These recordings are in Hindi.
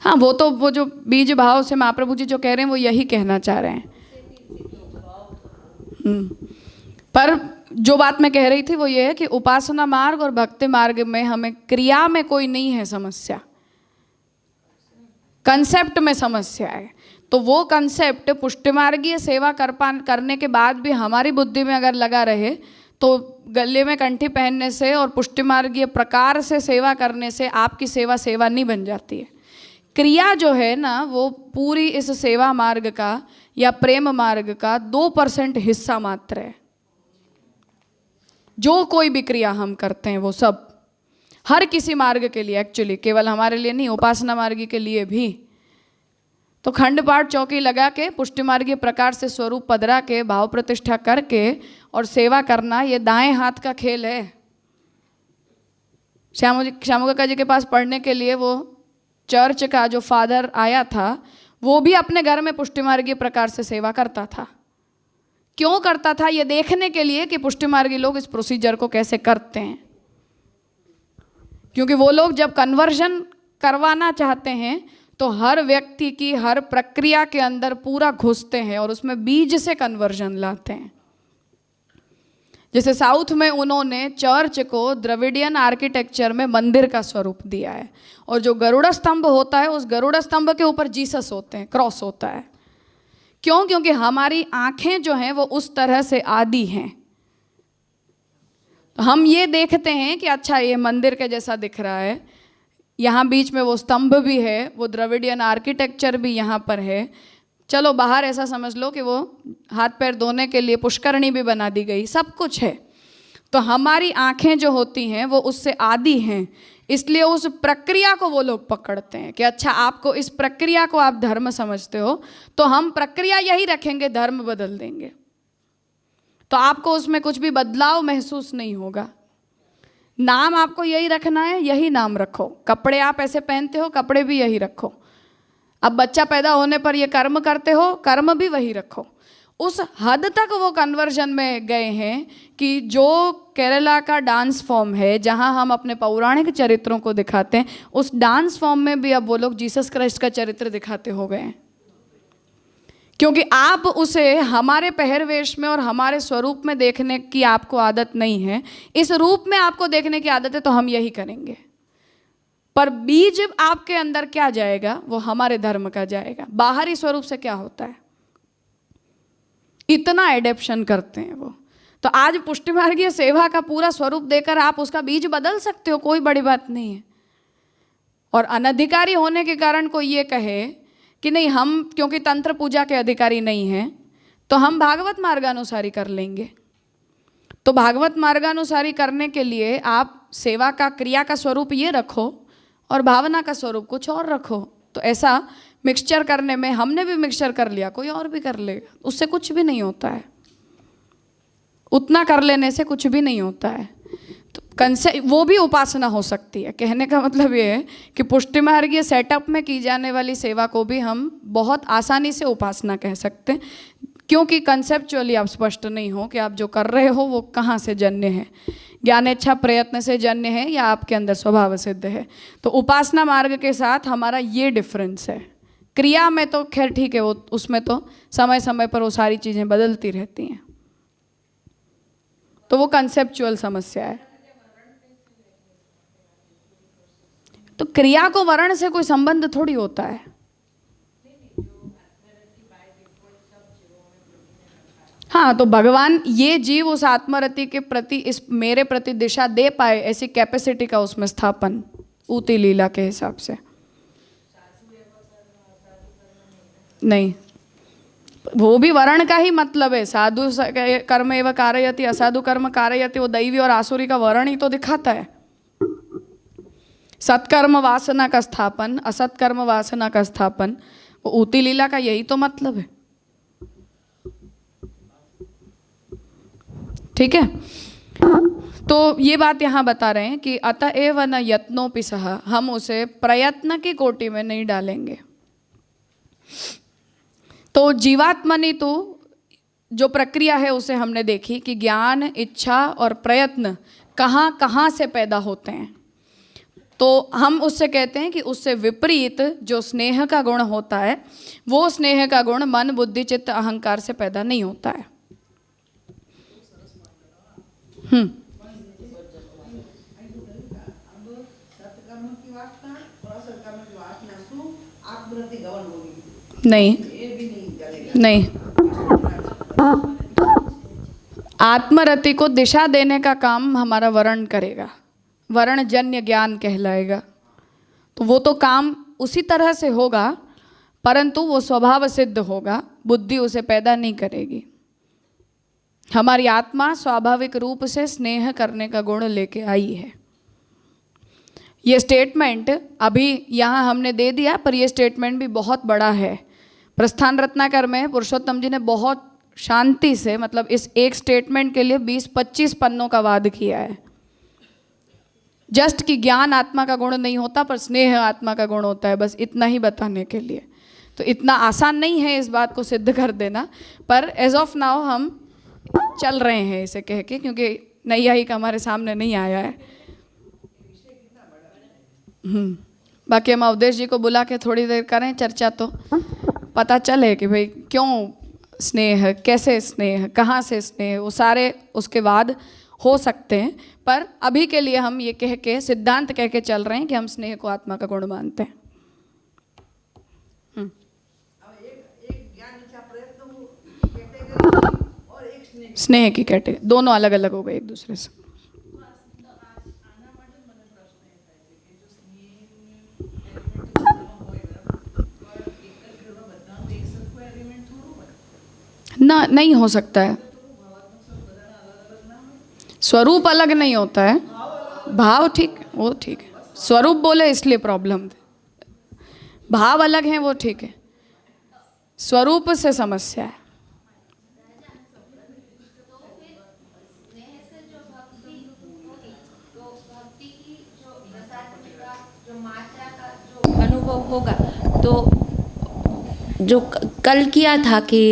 हाँ, वो जो बीज भाव से महाप्रभु जी जो कह रहे हैं वो यही कहना चाह रहे हैं। पर जो बात मैं कह रही थी वो ये है कि उपासना मार्ग और भक्ति मार्ग में हमें क्रिया में कोई नहीं है समस्या, कंसेप्ट में समस्या है। तो वो कंसेप्ट पुष्टिमार्गीय सेवा करने के बाद भी हमारी बुद्धि में अगर लगा रहे तो गले में कंठी पहनने से और पुष्टिमार्गीय प्रकार से सेवा करने से आपकी सेवा नहीं बन जाती है। क्रिया जो है ना वो पूरी इस सेवा मार्ग का या प्रेम मार्ग का 2% हिस्सा मात्र है। जो कोई भी क्रिया हम करते हैं वो सब हर किसी मार्ग के लिए, एक्चुअली केवल हमारे लिए नहीं, उपासना मार्गी के लिए भी। तो खंड पाठ चौकी लगा के पुष्टि मार्गीय प्रकार से स्वरूप पधरा के भाव प्रतिष्ठा करके और सेवा करना, ये दाएं हाथ का खेल है। श्यामू काका जी के पास पढ़ने के लिए वो चर्च का जो फादर आया था वो भी अपने घर में पुष्टि मार्गीय प्रकार से सेवा करता था। क्यों करता था? ये देखने के लिए कि पुष्टि मार्गी लोग इस प्रोसीजर को कैसे करते हैं। क्योंकि वो लोग जब कन्वर्जन करवाना चाहते हैं तो हर व्यक्ति की हर प्रक्रिया के अंदर पूरा घुसते हैं और उसमें बीज से कन्वर्जन लाते हैं। जैसे साउथ में उन्होंने चर्च को द्रविडियन आर्किटेक्चर में मंदिर का स्वरूप दिया है और जो गरुड़ स्तंभ होता है उस गरुड़ स्तंभ के ऊपर जीसस होते हैं, क्रॉस होता है। क्यों? क्योंकि हमारी आंखें जो हैं वो उस तरह से आदी हैं। तो हम ये देखते हैं कि अच्छा ये मंदिर के जैसा दिख रहा है, यहाँ बीच में वो स्तंभ भी है, वो द्रविडियन आर्किटेक्चर भी यहाँ पर है। चलो बाहर ऐसा समझ लो कि वो हाथ पैर धोने के लिए पुष्करणी भी बना दी गई, सब कुछ है। तो हमारी आंखें जो होती हैं वो उससे आदी हैं, इसलिए उस प्रक्रिया को वो लोग पकड़ते हैं कि अच्छा आपको इस प्रक्रिया को आप धर्म समझते हो तो हम प्रक्रिया यही रखेंगे, धर्म बदल देंगे। तो आपको उसमें कुछ भी बदलाव महसूस नहीं होगा। नाम आपको यही रखना है, यही नाम रखो। कपड़े आप ऐसे पहनते हो, कपड़े भी यही रखो। अब बच्चा पैदा होने पर ये कर्म करते हो, कर्म भी वही रखो। उस हद तक वो कन्वर्जन में गए हैं कि जो केरला का डांस फॉर्म है जहां हम अपने पौराणिक चरित्रों को दिखाते हैं, उस डांस फॉर्म में भी अब वो लोग जीसस क्राइस्ट का चरित्र दिखाते हो गए हैं। क्योंकि आप उसे हमारे पहरवेश में और हमारे स्वरूप में देखने की आपको आदत नहीं है, इस रूप में आपको देखने की आदत है, तो हम यही करेंगे। पर बीज आपके अंदर क्या जाएगा? वो हमारे धर्म का जाएगा। बाहरी स्वरूप से क्या होता है, इतना एडेप्शन करते हैं वो। तो आज पुष्टि मार्गीय सेवा का पूरा स्वरूप देकर आप उसका बीज बदल सकते हो, कोई बड़ी बात नहीं है। और अनधिकारी होने के कारण कोई ये कहे कि नहीं हम क्योंकि तंत्र पूजा के अधिकारी नहीं हैं तो हम भागवत मार्गानुसारी कर लेंगे। तो भागवत मार्गानुसारी करने के लिए आप सेवा का, क्रिया का स्वरूप ये रखो और भावना का स्वरूप कुछ और रखो। तो ऐसा मिक्सचर करने में हमने भी मिक्सचर कर लिया, कोई और भी कर लेगा, उससे कुछ भी नहीं होता है। उतना कर लेने से कुछ भी नहीं होता है। तो वो भी उपासना हो सकती है। कहने का मतलब ये है कि पुष्टि मार्गीय सेटअप में की जाने वाली सेवा को भी हम बहुत आसानी से उपासना कह सकते हैं, क्योंकि कंसेप्चुअली आप स्पष्ट नहीं हो कि आप जो कर रहे हो वो कहाँ से जन्य है, ज्ञानेच्छा प्रयत्न से जन्य है या आपके अंदर स्वभाव सिद्ध है। तो उपासना मार्ग के साथ हमारा ये डिफरेंस है। क्रिया में तो खैर ठीक है, वो उसमें तो समय समय पर वो सारी चीज़ें बदलती रहती हैं, तो वो कंसेप्चुअल समस्या है। तो क्रिया को वर्ण से कोई संबंध थोड़ी होता है। हाँ, तो भगवान ये जीव उस आत्मरति के प्रति, इस मेरे प्रति दिशा दे पाए, ऐसी कैपेसिटी का उसमें स्थापन ऊती लीला के हिसाब से नहीं, वो भी वर्ण का ही मतलब है। साधु कर्म एवं कारयति, असाधु कर्म कारयति, वो दैवी और आसुरी का वर्ण ही तो दिखाता है। सत्कर्म वासना का स्थापन, असत्कर्म वासना का स्थापन, वो ऊती लीला का यही तो मतलब है। ठीक है, तो ये बात यहाँ बता रहे हैं कि अतएव न यत्नोपि सह, हम उसे प्रयत्न की कोटि में नहीं डालेंगे। तो जीवात्मनि तो जो प्रक्रिया है उसे हमने देखी कि ज्ञान, इच्छा और प्रयत्न कहाँ कहाँ से पैदा होते हैं। तो हम उससे कहते हैं कि उससे विपरीत जो स्नेह का गुण होता है, वो स्नेह का गुण मन, बुद्धि, चित्त, अहंकार से पैदा नहीं होता है। नहीं नहीं, आत्मरति को दिशा देने का काम हमारा वर्ण करेगा, वर्ण जन्य ज्ञान कहलाएगा। तो वो तो काम उसी तरह से होगा, परंतु वो स्वभाव सिद्ध होगा, बुद्धि उसे पैदा नहीं करेगी। हमारी आत्मा स्वाभाविक रूप से स्नेह करने का गुण लेके आई है। ये स्टेटमेंट अभी यहाँ हमने दे दिया, पर ये स्टेटमेंट भी बहुत बड़ा है। प्रस्थान रत्नाकर में पुरुषोत्तम जी ने बहुत शांति से, मतलब इस एक स्टेटमेंट के लिए 20-25 पन्नों का वाद किया है। जस्ट कि ज्ञान आत्मा का गुण नहीं होता, पर स्नेह आत्मा का गुण होता है, बस इतना ही बताने के लिए। तो इतना आसान नहीं है इस बात को सिद्ध कर देना, पर एज ऑफ नाउ हम चल रहे हैं इसे कह के, क्योंकि नैयायिक हमारे सामने नहीं आया है। बाकी हम अवधेश जी को बुला के थोड़ी देर करें चर्चा, तो पता चले कि भाई क्यों स्नेह, कैसे स्नेह, कहाँ से स्नेह, वो सारे उसके बाद हो सकते हैं। पर अभी के लिए हम ये कह के, सिद्धांत कह के चल रहे हैं कि हम स्नेह को आत्मा का गुण मानते हैं। स्नेह की कैटेगरी दोनों अलग अलग हो गए एक दूसरे से। ना, नहीं हो सकता है। स्वरूप अलग नहीं होता है, भाव ठीक, वो ठीक है। स्वरूप बोले इसलिए प्रॉब्लम थे, भाव अलग है, वो ठीक है। स्वरूप से समस्या है। अनुभव होगा तो जो कल किया था कि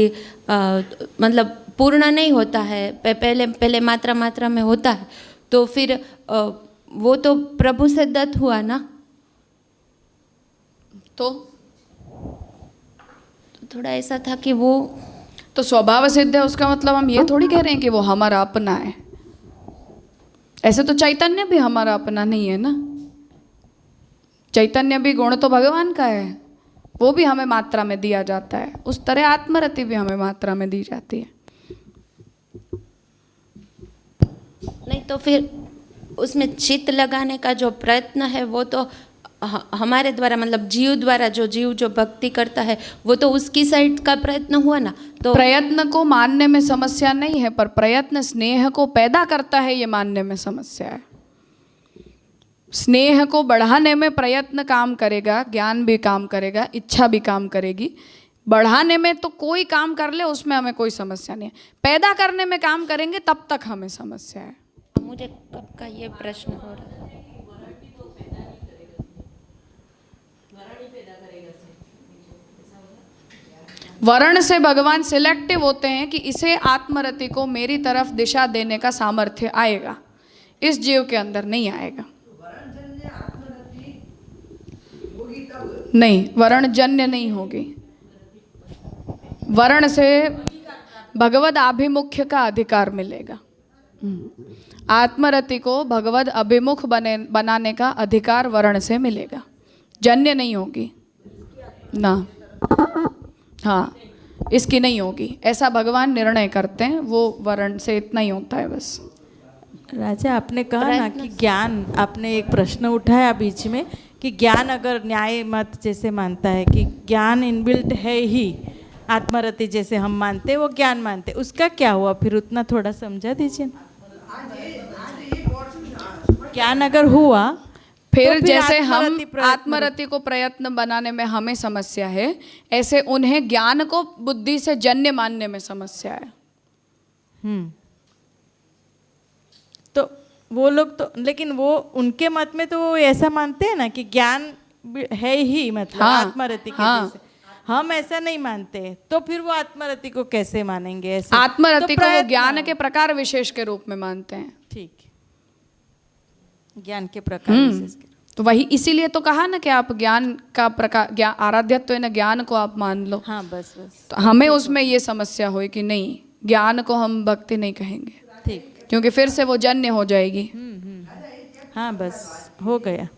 मतलब पूर्ण नहीं होता है, पहले मात्रा में होता है, तो फिर वो तो प्रभु से दत्त हुआ ना, तो थोड़ा ऐसा था कि वो तो स्वभाव सिद्ध है, उसका मतलब हम ये थोड़ी कह रहे हैं कि वो हमारा अपना है। ऐसे तो चैतन्य भी हमारा अपना नहीं है ना, चैतन्य भी गुण तो भगवान का है, वो भी हमें मात्रा में दिया जाता है। उस तरह आत्मरति भी हमें मात्रा में दी जाती है। नहीं तो फिर उसमें चित्त लगाने का जो प्रयत्न है वो तो हमारे द्वारा, मतलब जीव जो भक्ति करता है वो तो उसकी साइड का प्रयत्न हुआ ना। तो प्रयत्न को मानने में समस्या नहीं है, पर प्रयत्न स्नेह को पैदा करता है, ये मानने में समस्या है। स्नेह को बढ़ाने में प्रयत्न काम करेगा, ज्ञान भी काम करेगा, इच्छा भी काम करेगी। बढ़ाने में तो कोई काम कर ले, उसमें हमें कोई समस्या नहीं है। पैदा करने में काम करेंगे तब तक हमें समस्या है। मुझे कब का ये प्रश्न हो रहा है। वर्ण से भगवान सिलेक्टिव होते हैं कि इसे आत्मरति को मेरी तरफ दिशा देने का सामर्थ्य आएगा, इस जीव के अंदर नहीं आएगा। नहीं, वर्णजन्य नहीं होगी। वर्ण से भगवद अभिमुख्य का अधिकार मिलेगा। आत्मरति को भगवद अभिमुख बनाने का अधिकार वर्ण से मिलेगा, जन्य नहीं होगी ना। हाँ, इसकी नहीं होगी, ऐसा भगवान निर्णय करते हैं, वो वर्ण से इतना ही होता है बस। राजा, आपने कहा ना कि ज्ञान, आपने एक प्रश्न उठाया बीच में कि ज्ञान अगर न्याय मत जैसे मानता है कि ज्ञान इनबिल्ट है ही, आत्मरति जैसे हम मानते वो ज्ञान मानते, उसका क्या हुआ फिर? उतना थोड़ा समझा दीजिए ना। ज्ञान अगर हुआ फिर तो जैसे हम आत्मरति को प्रयत्न बनाने में हमें समस्या है, ऐसे उन्हें ज्ञान को बुद्धि से जन्य मानने में समस्या है। तो वो लोग तो, लेकिन वो उनके मत में तो वो ऐसा मानते हैं ना कि ज्ञान है ही, मतलब हाँ, आत्मरति के हाँ। जैसे। हम ऐसा नहीं मानते, तो फिर वो आत्मरति को कैसे मानेंगे? ऐसे आत्मरति तो को वो ज्ञान के प्रकार विशेष के रूप में मानते हैं। ठीक, ज्ञान के प्रकार विशेष के। तो वही इसीलिए तो कहा ना कि आप ज्ञान का प्रकार, ज्ञान आराध्यत्व है ना, ज्ञान को आप मान लो। हाँ बस बस तो हमें उसमें ये समस्या हुई कि नहीं, ज्ञान को हम भक्ति नहीं कहेंगे, ठीक। क्योंकि फिर से वो जन्य हो जाएगी। हाँ बस हो गया।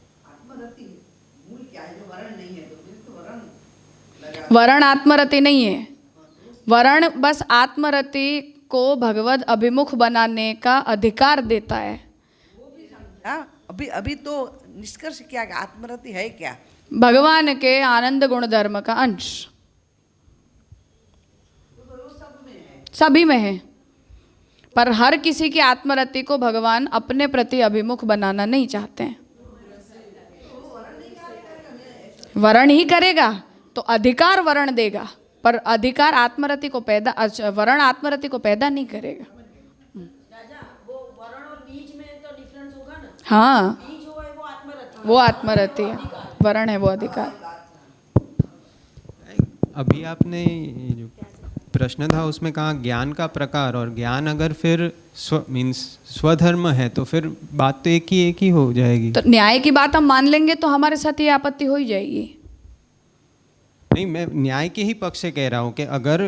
वरण आत्मरति नहीं है। वरण बस आत्मरति को भगवद अभिमुख बनाने का अधिकार देता है। हाँ, अभी अभी तो निष्कर्ष क्या कि आत्मरति है क्या? भगवान के आनंद गुण धर्म का अंश सभी में है, पर हर किसी की आत्मरति को भगवान अपने प्रति अभिमुख बनाना नहीं चाहते हैं। वरण ही करेगा तो अधिकार वरण देगा, पर अधिकार आत्मरति को पैदा, वरण आत्मरति को पैदा नहीं करेगा। हाँ, वो आत्मरति है, वरण है वो अधिकार। अभी आपने ये जो प्रश्न था उसमें कहा ज्ञान का प्रकार, और ज्ञान अगर फिर स्वधर्म है तो फिर बात तो एक ही हो जाएगी। तो न्याय की बात हम मान लेंगे तो हमारे साथ ये आपत्ति हो ही जाएगी। नहीं, मैं न्याय के ही पक्ष से कह रहा हूँ कि अगर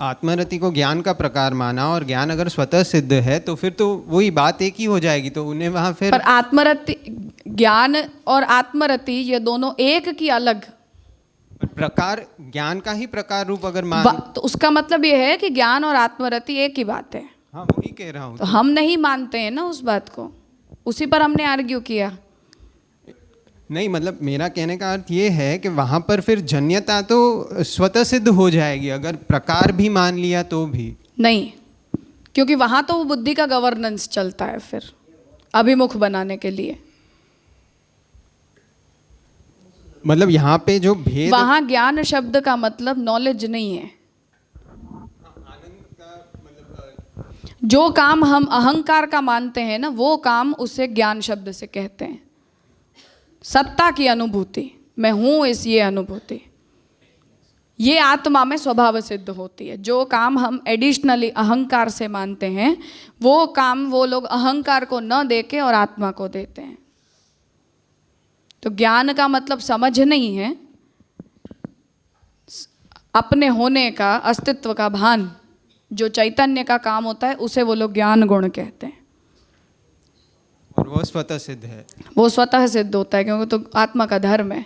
आत्मरति को ज्ञान का प्रकार माना और ज्ञान अगर स्वतः सिद्ध है तो फिर तो वही बात एक ही हो जाएगी, तो उन्हें वहाँ फिर। पर आत्मरति, ज्ञान और आत्मरति ये दोनों एक की अलग प्रकार, ज्ञान का ही प्रकार रूप अगर मान, तो उसका मतलब ये है कि ज्ञान और आत्मरति एक ही बात है। हाँ वही कह रहा हूँ। तो हम नहीं मानते हैं ना उस बात को, उसी पर हमने आर्ग्यू किया। नहीं, मतलब मेरा कहने का अर्थ ये है कि वहाँ पर फिर जन्यता तो स्वतः सिद्ध हो जाएगी, अगर प्रकार भी मान लिया तो भी नहीं, क्योंकि वहाँ तो वो बुद्धि का गवर्नेंस चलता है फिर अभिमुख बनाने के लिए। मतलब यहाँ पे जो भेद, वहाँ ज्ञान शब्द का मतलब नॉलेज नहीं है। जो काम हम अहंकार का मानते हैं ना, वो काम उसे ज्ञान शब्द से कहते हैं। सत्ता की अनुभूति, मैं हूँ इस ये अनुभूति, ये आत्मा में स्वभाव सिद्ध होती है। जो काम हम एडिशनली अहंकार से मानते हैं, वो काम वो लोग अहंकार को न देके और आत्मा को देते हैं। तो ज्ञान का मतलब समझ नहीं है, अपने होने का, अस्तित्व का भान, जो चैतन्य का काम होता है उसे वो लोग ज्ञान गुण कहते हैं। और वो स्वतः सिद्ध है, वो स्वतः सिद्ध होता है क्योंकि तो आत्मा का धर्म है।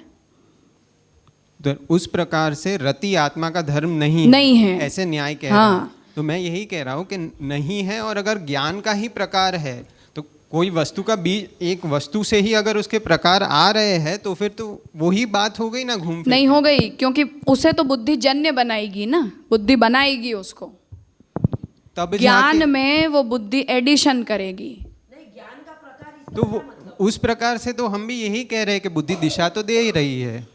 तो उस प्रकार से रति आत्मा का धर्म नहीं है, ऐसे न्याय कह हाँ। रहा है। तो मैं यही कह रहा हूँ कि नहीं है, और अगर ज्ञान का ही प्रकार है तो कोई वस्तु का बीज, एक वस्तु से ही अगर उसके प्रकार आ रहे हैं तो फिर तो वही बात हो गई ना, घूम फिर नहीं हो गई, क्योंकि उसे तो बुद्धि जन्य बनाएगी ना, बुद्धि बनाएगी उसको, तब ज्ञान में वो बुद्धि एडिशन करेगी। तो वो उस प्रकार से तो हम भी यही कह रहे हैं कि बुद्धि दिशा तो दे ही रही है।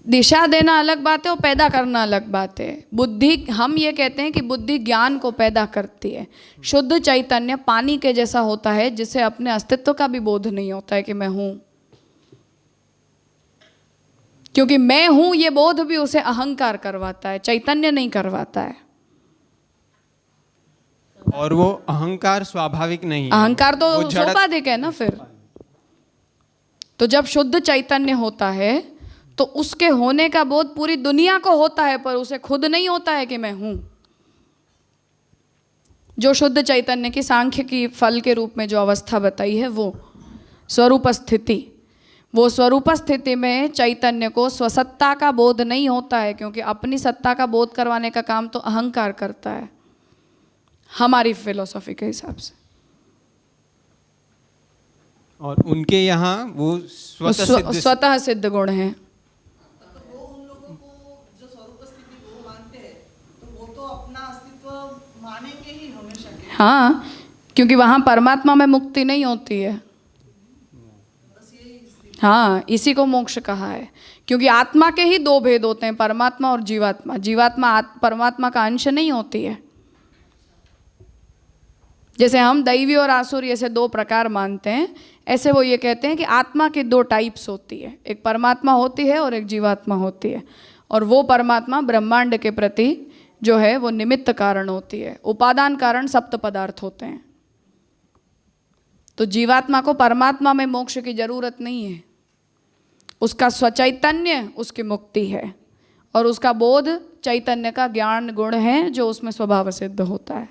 दिशा देना अलग बात है और पैदा करना अलग बात है। बुद्धि, हम ये कहते हैं कि बुद्धि ज्ञान को पैदा करती है। शुद्ध चैतन्य पानी के जैसा होता है जिसे अपने अस्तित्व का भी बोध नहीं होता है कि मैं हूँ, क्योंकि मैं हूँ ये बोध भी उसे अहंकार करवाता है, चैतन्य नहीं करवाता है। और वो अहंकार स्वाभाविक नहीं है, अहंकार तो वो जड़- सोपाधिक है ना। फिर तो जब शुद्ध चैतन्य होता है तो उसके होने का बोध पूरी दुनिया को होता है, पर उसे खुद नहीं होता है कि मैं हूं। जो शुद्ध चैतन्य की सांख्य की फल के रूप में जो अवस्था बताई है वो स्वरूप स्थिति, वो स्वरूप स्थिति में चैतन्य को स्वसत्ता का बोध नहीं होता है, क्योंकि अपनी सत्ता का बोध करवाने का काम तो अहंकार करता है हमारी फिलोसॉफी के हिसाब से। और उनके यहाँ वो स्वतः सिद्ध गुण है। वो उन लोगों को जो स्वरूप स्थिति वो मानते हैं, तो वो तो अपना अस्तित्व मानेंगे ही हमेशा के। हाँ, क्योंकि वहाँ परमात्मा में मुक्ति नहीं होती है। हाँ, इसी को मोक्ष कहा है, क्योंकि आत्मा के ही दो भेद होते हैं, परमात्मा और जीवात्मा। जीवात्मा परमात्मा का अंश नहीं होती है। जैसे हम दैवी और आसुरी ऐसे दो प्रकार मानते हैं, ऐसे वो ये कहते हैं कि आत्मा की दो टाइप्स होती है, एक परमात्मा होती है और एक जीवात्मा होती है। और वो परमात्मा ब्रह्मांड के प्रति जो है वो निमित्त कारण होती है, उपादान कारण सप्त पदार्थ होते हैं। तो जीवात्मा को परमात्मा में मोक्ष की जरूरत नहीं है, उसका स्वचैतन्य उसकी मुक्ति है, और उसका बोध चैतन्य का ज्ञान गुण है जो उसमें स्वभाव सिद्ध होता है।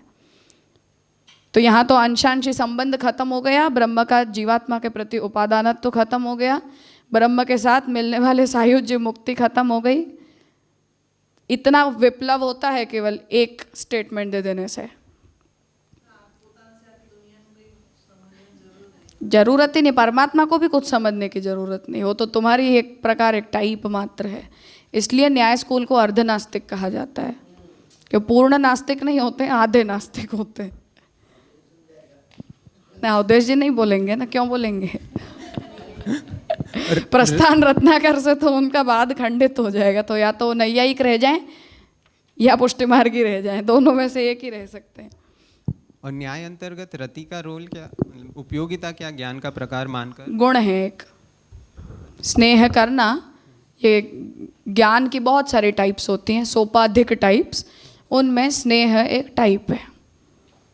तो यहाँ तो अंशांशी संबंध खत्म हो गया, ब्रह्म का जीवात्मा के प्रति उपादानत्व तो खत्म हो गया, ब्रह्म के साथ मिलने वाले सायुज्य मुक्ति खत्म हो गई। इतना विप्लव होता है केवल एक स्टेटमेंट दे देने से। जरूरत ही नहीं, परमात्मा को भी कुछ समझने की जरूरत नहीं, वो तो तुम्हारी एक प्रकार एक टाइप मात्र है। इसलिए न्याय स्कूल को अर्ध नास्तिक कहा जाता है, कि पूर्ण नास्तिक नहीं होते, आधे नास्तिक होते हैं। ना उदेश जी नहीं बोलेंगे ना, क्यों बोलेंगे? प्रस्थान रत्नाकर से तो उनका बाद खंडित हो जाएगा, तो या तो वो नैयायिक रह जाएं या पुष्टि मार्गी रह जाएं, दोनों में से एक ही रह सकते हैं। और न्याय अंतर्गत रति का रोल क्या, उपयोगिता क्या ज्ञान का प्रकार मानकर? गुण है एक, स्नेह करना। ये ज्ञान की बहुत सारी टाइप्स होती हैं, सोपाधिक टाइप्स, उनमें स्नेह एक टाइप है।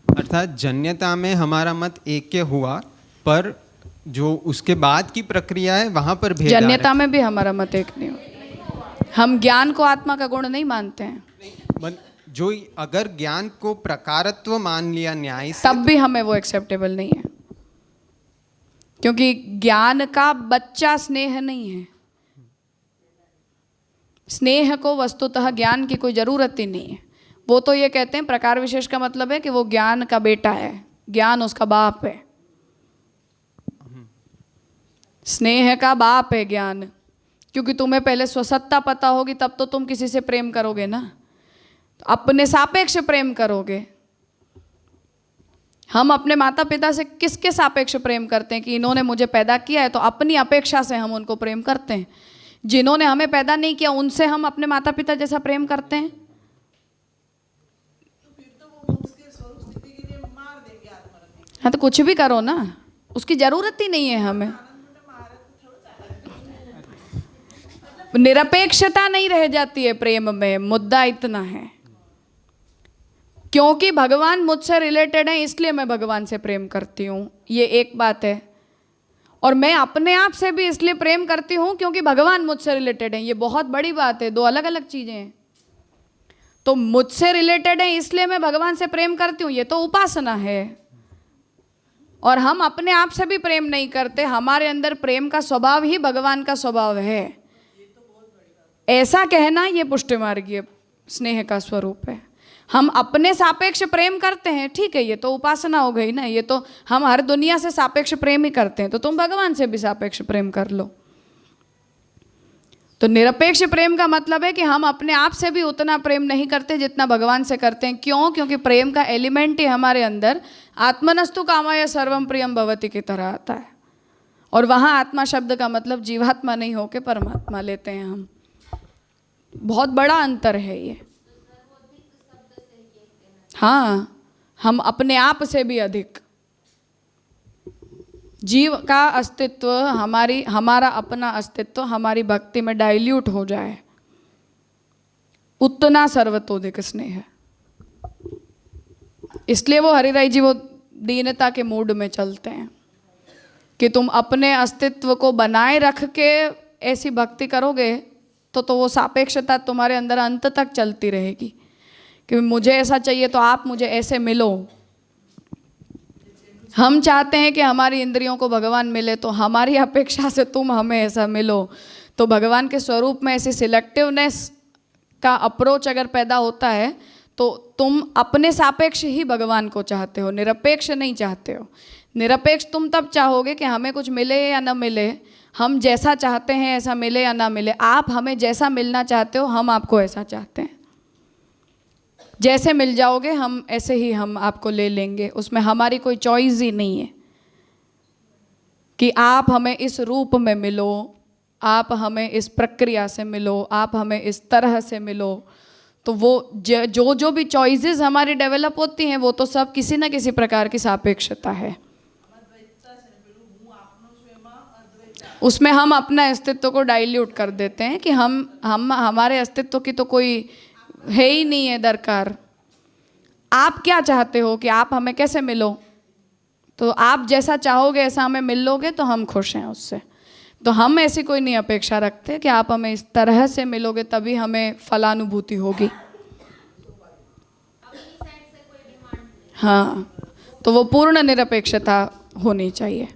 अर्थात जन्यता में हमारा मत एक हुआ, पर जो उसके बाद की प्रक्रिया है वहां पर भेद आ रहा है। जन्यता में भी हमारा मत एक नहीं हो। हम ज्ञान को आत्मा का गुण नहीं मानते हैं। जो अगर ज्ञान को प्रकारत्व मान लिया न्याय से, तब भी हमें वो एक्सेप्टेबल नहीं है, क्योंकि ज्ञान का बच्चा स्नेह नहीं है। स्नेह को वस्तुतः ज्ञान की कोई जरूरत ही नहीं है। वो तो ये कहते हैं प्रकार विशेष का मतलब है कि वो ज्ञान का बेटा है, ज्ञान उसका बाप है। स्नेह का बाप है ज्ञान, क्योंकि तुम्हें पहले स्वसत्ता पता होगी तब तो तुम किसी से प्रेम करोगे ना, तो अपने सापेक्ष प्रेम करोगे। हम अपने माता पिता से किसके सापेक्ष प्रेम करते हैं कि इन्होंने मुझे पैदा किया है, तो अपनी अपेक्षा से हम उनको प्रेम करते हैं। जिन्होंने हमें पैदा नहीं किया उनसे हम अपने माता पिता जैसा प्रेम करते हैं। हाँ, तो कुछ भी करो ना, उसकी जरूरत ही नहीं है हमें। निरपेक्षता नहीं रह जाती है प्रेम में, मुद्दा इतना है। क्योंकि भगवान मुझसे रिलेटेड है इसलिए मैं भगवान से प्रेम करती हूँ, ये एक बात है। और मैं अपने आप से भी इसलिए प्रेम करती हूँ क्योंकि भगवान मुझसे रिलेटेड है, ये बहुत बड़ी बात है। दो अलग अलग चीजें हैं। तो मुझसे रिलेटेड है इसलिए मैं भगवान से प्रेम करती हूँ, ये तो उपासना है। और हम अपने आप से भी प्रेम नहीं करते, हमारे अंदर प्रेम का स्वभाव ही भगवान का स्वभाव है। ऐसा कहना ये पुष्टि मार्गीय स्नेह का स्वरूप है। हम अपने सापेक्ष प्रेम करते हैं, ठीक है, ये तो उपासना हो गई ना। ये तो हम हर दुनिया से सापेक्ष प्रेम ही करते हैं, तो तुम भगवान से भी सापेक्ष प्रेम कर लो। तो निरपेक्ष प्रेम का मतलब है कि हम अपने आप से भी उतना प्रेम नहीं करते जितना भगवान से करते हैं। क्यों? क्योंकि प्रेम का एलिमेंट ही हमारे अंदर आत्मनस्तु कामाय सर्वम प्रियम भवति की तरह आता है। और वहाँ आत्मा शब्द का मतलब जीवात्मा नहीं होके परमात्मा लेते हैं हम। बहुत बड़ा अंतर है ये। हाँ, हम अपने आप से भी अधिक। जीव का अस्तित्व, हमारा अपना अस्तित्व हमारी भक्ति में डाइल्यूट हो जाए, उतना सर्वतोधिक स्नेह है। इसलिए वो हरिराय जी वो दीनता के मूड में चलते हैं कि तुम अपने अस्तित्व को बनाए रख के ऐसी भक्ति करोगे तो वो सापेक्षता तुम्हारे अंदर अंत तक चलती रहेगी कि मुझे ऐसा चाहिए तो आप मुझे ऐसे मिलो। हम चाहते हैं कि हमारी इंद्रियों को भगवान मिले, तो हमारी अपेक्षा से तुम हमें ऐसा मिलो। तो भगवान के स्वरूप में ऐसी सिलेक्टिवनेस का अप्रोच अगर पैदा होता है तो तुम अपने सापेक्ष ही भगवान को चाहते हो, निरपेक्ष नहीं चाहते हो। निरपेक्ष तुम तब चाहोगे कि हमें कुछ मिले या न मिले, हम जैसा चाहते हैं ऐसा मिले या ना मिले। आप हमें जैसा मिलना चाहते हो, हम आपको ऐसा चाहते हैं। जैसे मिल जाओगे हम ऐसे ही हम आपको ले लेंगे, उसमें हमारी कोई चॉइस ही नहीं है कि आप हमें इस रूप में मिलो, आप हमें इस प्रक्रिया से मिलो, आप हमें इस तरह से मिलो। तो वो जो भी चॉइसेस हमारी डेवलप होती हैं वो तो सब किसी न किसी प्रकार की सापेक्षता है। उसमें हम अपना अस्तित्व को डाइल्यूट कर देते हैं कि हम हमारे अस्तित्व की तो कोई है ही नहीं है दरकार। आप क्या चाहते हो कि आप हमें कैसे मिलो, तो आप जैसा चाहोगे ऐसा हमें मिल लोगे तो हम खुश हैं उससे। तो हम ऐसी कोई नहीं अपेक्षा रखते कि आप हमें इस तरह से मिलोगे तभी हमें फलानुभूति होगी। हाँ, तो वो पूर्ण निरपेक्षता होनी चाहिए।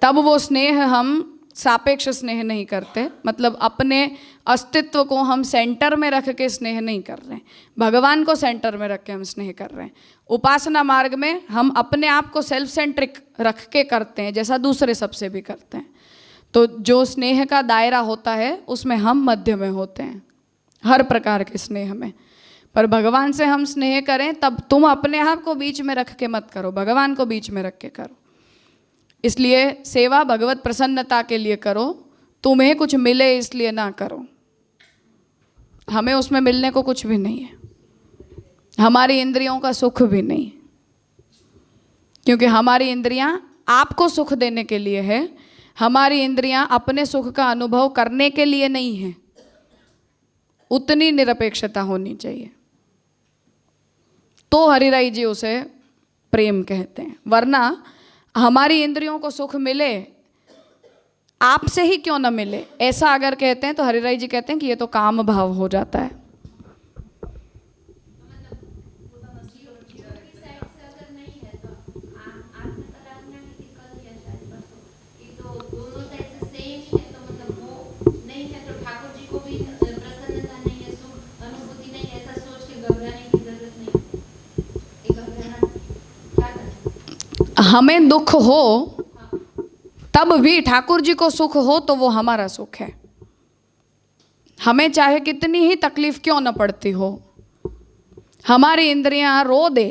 तब वो स्नेह हम सापेक्ष स्नेह नहीं करते, मतलब अपने अस्तित्व को हम सेंटर में रख के स्नेह नहीं कर रहे हैं, भगवान को सेंटर में रख के हम स्नेह कर रहे हैं। उपासना मार्ग में हम अपने आप को सेल्फ सेंट्रिक रख के करते हैं, जैसा दूसरे सबसे भी करते हैं। तो जो स्नेह का दायरा होता है उसमें हम मध्य में होते हैं हर प्रकार के स्नेह में। पर भगवान से हम स्नेह करें तब तुम अपने आप को बीच में रख के मत करो, भगवान को बीच में रख के करो। इसलिए सेवा भगवत प्रसन्नता के लिए करो, तुम्हें कुछ मिले इसलिए ना करो। हमें उसमें मिलने को कुछ भी नहीं है, हमारी इंद्रियों का सुख भी नहीं, क्योंकि हमारी इंद्रियां आपको सुख देने के लिए है, हमारी इंद्रियां अपने सुख का अनुभव करने के लिए नहीं है। उतनी निरपेक्षता होनी चाहिए, तो हरिराई जी उसे प्रेम कहते हैं। वरना हमारी इंद्रियों को सुख मिले, आपसे ही क्यों न मिले, ऐसा अगर कहते हैं तो हरिराई जी कहते हैं कि ये तो काम भाव हो जाता है। हमें दुख हो तब भी ठाकुर जी को सुख हो तो वो हमारा सुख है। हमें चाहे कितनी ही तकलीफ क्यों न पड़ती हो, हमारी इंद्रियां रो दे,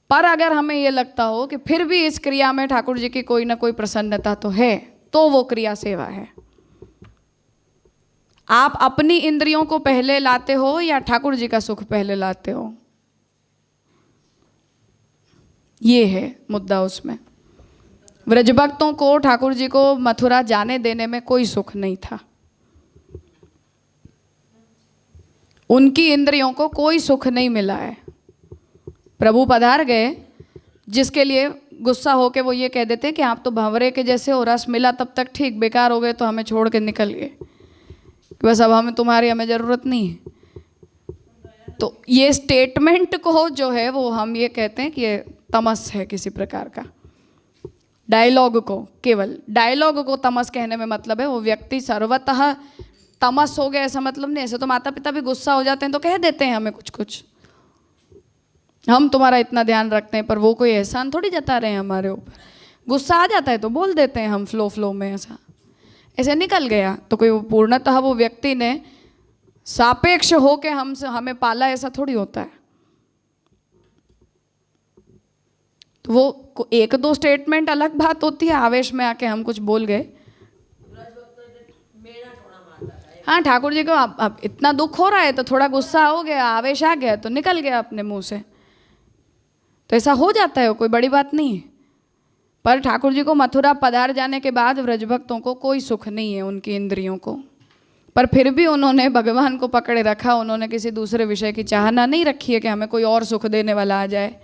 पर अगर हमें ये लगता हो कि फिर भी इस क्रिया में ठाकुर जी की कोई ना कोई प्रसन्नता तो है, तो वो क्रिया सेवा है। आप अपनी इंद्रियों को पहले लाते हो या ठाकुर जी का सुख पहले लाते हो, ये है मुद्दा उसमें। व्रजभक्तों को ठाकुर जी को मथुरा जाने देने में कोई सुख नहीं था, उनकी इंद्रियों को कोई सुख नहीं मिला है। प्रभु पधार गए, जिसके लिए गुस्सा होके वो ये कह देते कि आप तो भंवरे के जैसे हो, रस मिला तब तक ठीक, बेकार हो गए तो हमें छोड़ के निकल गए, बस अब हमें ज़रूरत नहीं है। तो ये स्टेटमेंट को जो है वो हम ये कहते हैं कि ये तमस है किसी प्रकार का। डायलॉग को, केवल डायलॉग को तमस कहने में मतलब है वो व्यक्ति सर्वतः तमस हो गया, ऐसा मतलब नहीं। ऐसे तो माता पिता भी गुस्सा हो जाते हैं तो कह देते हैं हमें कुछ कुछ, हम तुम्हारा इतना ध्यान रखते हैं, पर वो कोई एहसान थोड़ी जता रहे हैं हमारे ऊपर। गुस्सा आ जाता है तो बोल देते हैं हम फ्लो में, ऐसे निकल गया। तो कोई पूर्णतः वो व्यक्ति ने सापेक्ष हो के हमें पाला, ऐसा थोड़ी होता है। तो वो एक दो स्टेटमेंट अलग बात होती है, आवेश में आके हम कुछ बोल गए। हाँ, ठाकुर जी को अब इतना दुख हो रहा है तो थोड़ा गुस्सा हो गया, आवेश आ गया तो निकल गया अपने मुंह से, तो ऐसा हो जाता है, कोई बड़ी बात नहीं है। पर ठाकुर जी को मथुरा पधार जाने के बाद व्रजभक्तों को कोई सुख नहीं है उनकी इंद्रियों को, पर फिर भी उन्होंने भगवान को पकड़े रखा। उन्होंने किसी दूसरे विषय की चाहना नहीं रखी है कि हमें कोई और सुख देने वाला आ जाए।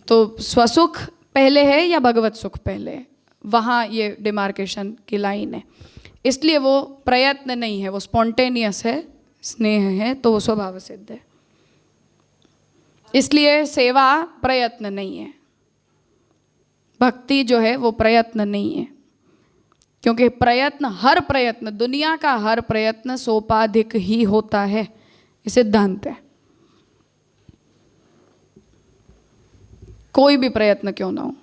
तो स्वसुख पहले है या भगवत सुख पहले, वहाँ ये डिमार्केशन की लाइन है। इसलिए वो प्रयत्न नहीं है, वो स्पॉन्टेनियस है, स्नेह है, तो वो स्वभाव सिद्ध है। इसलिए सेवा प्रयत्न नहीं है, भक्ति जो है वो प्रयत्न नहीं है, क्योंकि प्रयत्न, हर प्रयत्न, दुनिया का हर प्रयत्न सोपाधिक ही होता है, ये सिद्धांत है। कोई भी प्रयत्न क्यों ना हो।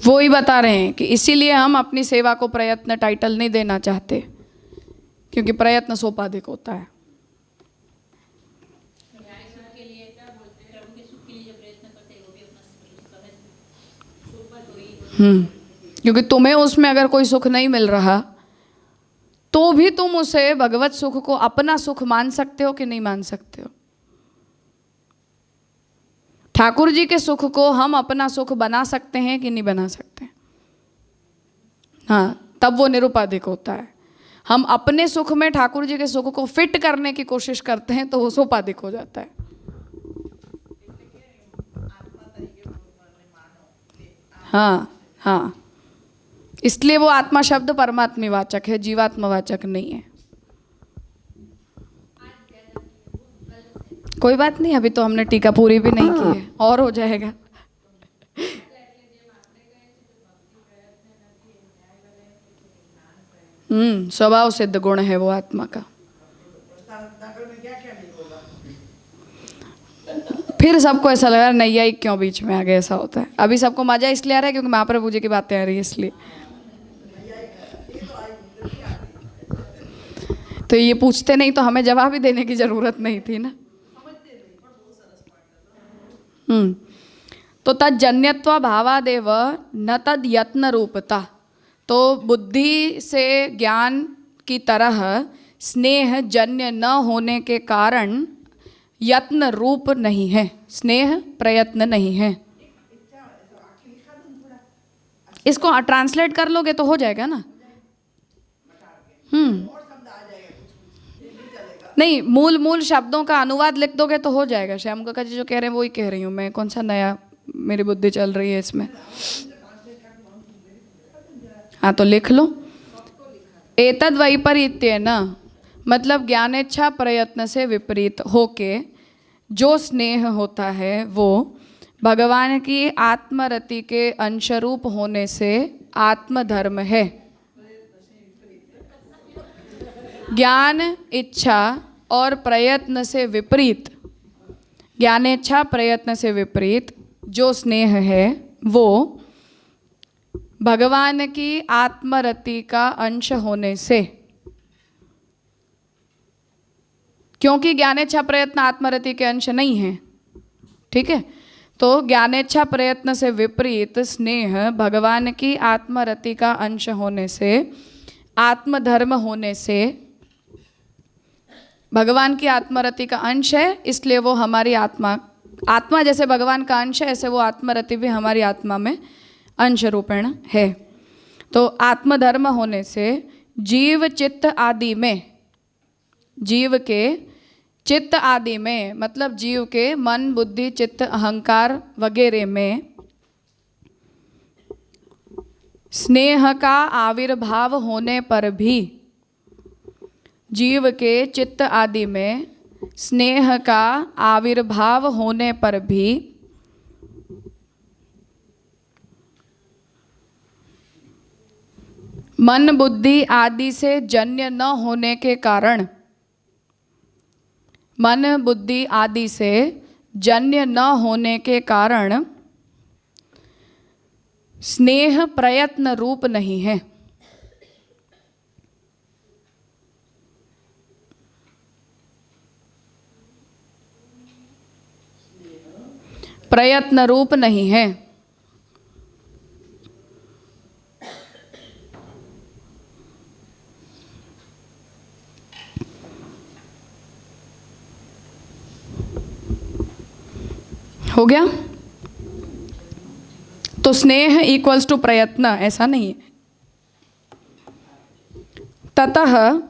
वो ही बता रहे हैं कि इसीलिए हम अपनी सेवा को प्रयत्न टाइटल नहीं देना चाहते, क्योंकि प्रयत्न सोपाधिक होता है। क्योंकि तुम्हें उसमें अगर कोई सुख नहीं मिल रहा तो भी तुम उसे भगवत सुख को अपना सुख मान सकते हो कि नहीं मान सकते हो। ठाकुर जी के सुख को हम अपना सुख बना सकते हैं कि नहीं बना सकते। हाँ, तब वो निरुपाधिक होता है। हम अपने सुख में ठाकुर जी के सुख को फिट करने की कोशिश करते हैं तो वो सोपाधिक हो जाता है। हाँ हाँ, इसलिए वो आत्मा शब्द परमात्मी वाचक है, जीवात्मा वाचक नहीं है। कोई बात नहीं, अभी तो हमने टीका पूरी भी नहीं की है, और हो जाएगा। स्वभाव सिद्ध गुण है वो आत्मा का। फिर सबको ऐसा लगा नैयायिक क्यों बीच में आ गए, ऐसा होता है। अभी सबको मजा इसलिए आ रहा है क्योंकि महाप्रभु जी की बातें आ रही है, इसलिए। तो ये पूछते नहीं तो हमें जवाब ही देने की जरूरत नहीं थी ना। तो तज्जन्यत्व भावादेव न तद यत्न रूपता। तो बुद्धि से ज्ञान की तरह स्नेह जन्य न होने के कारण यत्न रूप नहीं है, स्नेह प्रयत्न नहीं है। इसको ट्रांसलेट कर लोगे तो हो जाएगा ना। नहीं, मूल शब्दों का अनुवाद लिख दोगे तो हो जाएगा। श्याम काका जी जो कह रहे हैं वही कह रही हूँ मैं, कौन सा नया मेरी बुद्धि चल रही है इसमें। हाँ तो लिख लो। एतद वैपरीत्येन, मतलब ज्ञानेच्छा प्रयत्न से विपरीत होके जो स्नेह होता है वो भगवान की आत्मरति के अंशरूप होने से आत्मधर्म है। ज्ञान इच्छा और प्रयत्न से विपरीत, ज्ञानेच्छा प्रयत्न से विपरीत जो स्नेह है वो भगवान की आत्मरति का अंश होने से, क्योंकि ज्ञानेच्छा प्रयत्न आत्मरति के अंश नहीं है, ठीक है। तो ज्ञानेच्छा प्रयत्न से विपरीत स्नेह भगवान की आत्मरति का अंश होने से, आत्मधर्म होने से, भगवान की आत्मरति का अंश है इसलिए वो हमारी आत्मा जैसे भगवान का अंश है ऐसे वो आत्मरति भी हमारी आत्मा में अंश रूपेण है। तो आत्मधर्म होने से जीव चित्त आदि में, जीव के चित्त आदि में मतलब जीव के मन बुद्धि चित्त अहंकार वगैरह में स्नेह का आविर्भाव होने पर भी, जीव के चित्त आदि में स्नेह का आविर्भाव होने पर भी मन बुद्धि आदि से जन्य न होने के कारण, मन बुद्धि आदि से जन्य न होने के कारण स्नेह प्रयत्न रूप नहीं है। प्रयत्न रूप नहीं है। हो गया? तो स्नेह इक्वल्स टू प्रयत्न ऐसा नहीं है। ततः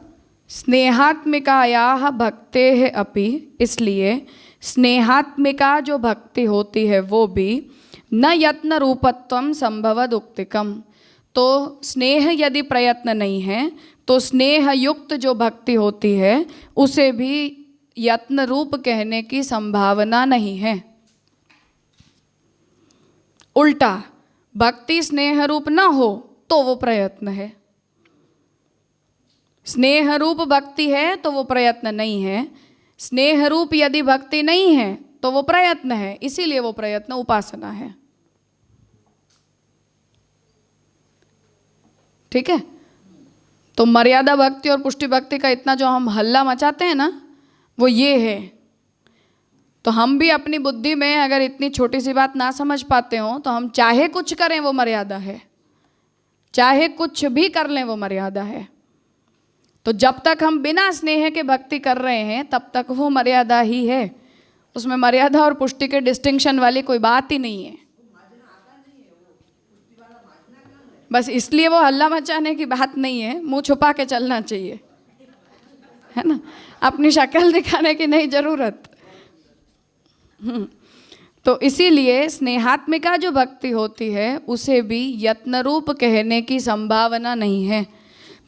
स्नेहात्मिकायाः भक्तेः अपि, इसलिए स्नेहात्मिका जो भक्ति होती है वो भी न यत्न रूपत्वम संभवद उक्तिकम। तो स्नेह यदि प्रयत्न नहीं है तो स्नेह युक्त जो भक्ति होती है उसे भी यत्न रूप कहने की संभावना नहीं है। उल्टा, भक्ति स्नेह रूप न हो तो वो प्रयत्न है, स्नेह रूप भक्ति है तो वो प्रयत्न नहीं है, स्नेह रूप यदि भक्ति नहीं है तो वो प्रयत्न है, इसीलिए वो प्रयत्न उपासना है। ठीक है? तो मर्यादा भक्ति और पुष्टि भक्ति का इतना जो हम हल्ला मचाते हैं ना वो ये है। तो हम भी अपनी बुद्धि में अगर इतनी छोटी सी बात ना समझ पाते हो तो हम चाहे कुछ करें वो मर्यादा है, चाहे कुछ भी कर लें वो मर्यादा है। तो जब तक हम बिना स्नेह के भक्ति कर रहे हैं तब तक वो मर्यादा ही है, उसमें मर्यादा और पुष्टि के डिस्टिंक्शन वाली कोई बात ही नहीं है। बस इसलिए वो हल्ला मचाने की बात नहीं है, मुंह छुपा के चलना चाहिए, है ना, अपनी शक्ल दिखाने की नहीं जरूरत। तो इसीलिए स्नेहात्मिका जो भक्ति होती है उसे भी यत्न रूप कहने की संभावना नहीं है।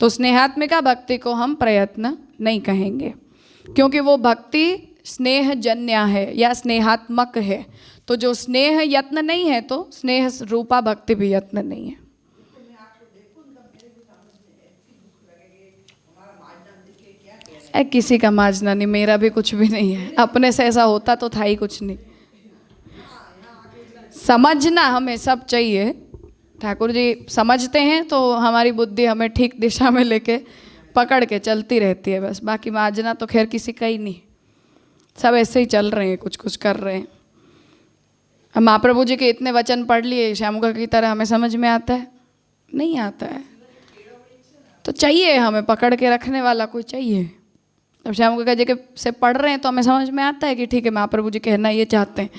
तो स्नेहात्मिका भक्ति को हम प्रयत्न नहीं कहेंगे, क्योंकि वो भक्ति स्नेहजन्य है या स्नेहात्मक है। तो जो स्नेह यत्न नहीं है तो स्नेह रूपा भक्ति भी यत्न नहीं है। किसी का माजना नहीं, मेरा भी कुछ भी नहीं है, अपने से ऐसा होता तो था ही कुछ नहीं। समझना हमें सब चाहिए, ठाकुर जी समझते हैं तो हमारी बुद्धि हमें ठीक दिशा में लेके पकड़ के चलती रहती है बस। बाकी माजना तो खैर किसी का ही नहीं, सब ऐसे ही चल रहे हैं, कुछ कुछ कर रहे हैं। हम महाप्रभु जी के इतने वचन पढ़ लिए, श्यामुका की तरह हमें समझ में आता है? नहीं आता है। तो चाहिए हमें पकड़ के रखने वाला कोई चाहिए। अब श्यामुका जी के से पढ़ रहे हैं तो हमें समझ में आता है कि ठीक है महाप्रभु जी कहना ये चाहते हैं।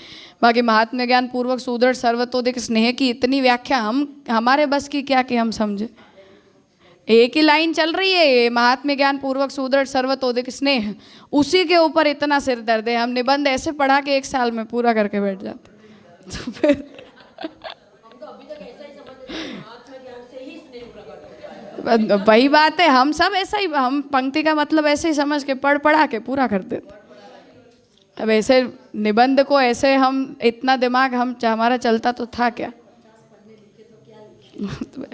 बाकी महात्म्य ज्ञान पूर्वक सुदृढ़ सर्वतोदिक स्नेह की इतनी व्याख्या हमारे बस की क्या कि हम समझे। एक ही लाइन चल रही है, महात्म्य ज्ञान पूर्वक सुदृढ़ सर्वतोदिक स्नेह, उसी के ऊपर इतना सिर दर्द है। हम निबंध ऐसे पढ़ा के 1 साल में पूरा करके बैठ जाते। तो फिर वही बात है, हम सब ऐसा ही, हम पंक्ति का मतलब ऐसे ही समझ के पढ़ा के पूरा कर देते। अब ऐसे निबंध को ऐसे हम इतना दिमाग हमारा चलता तो था क्या?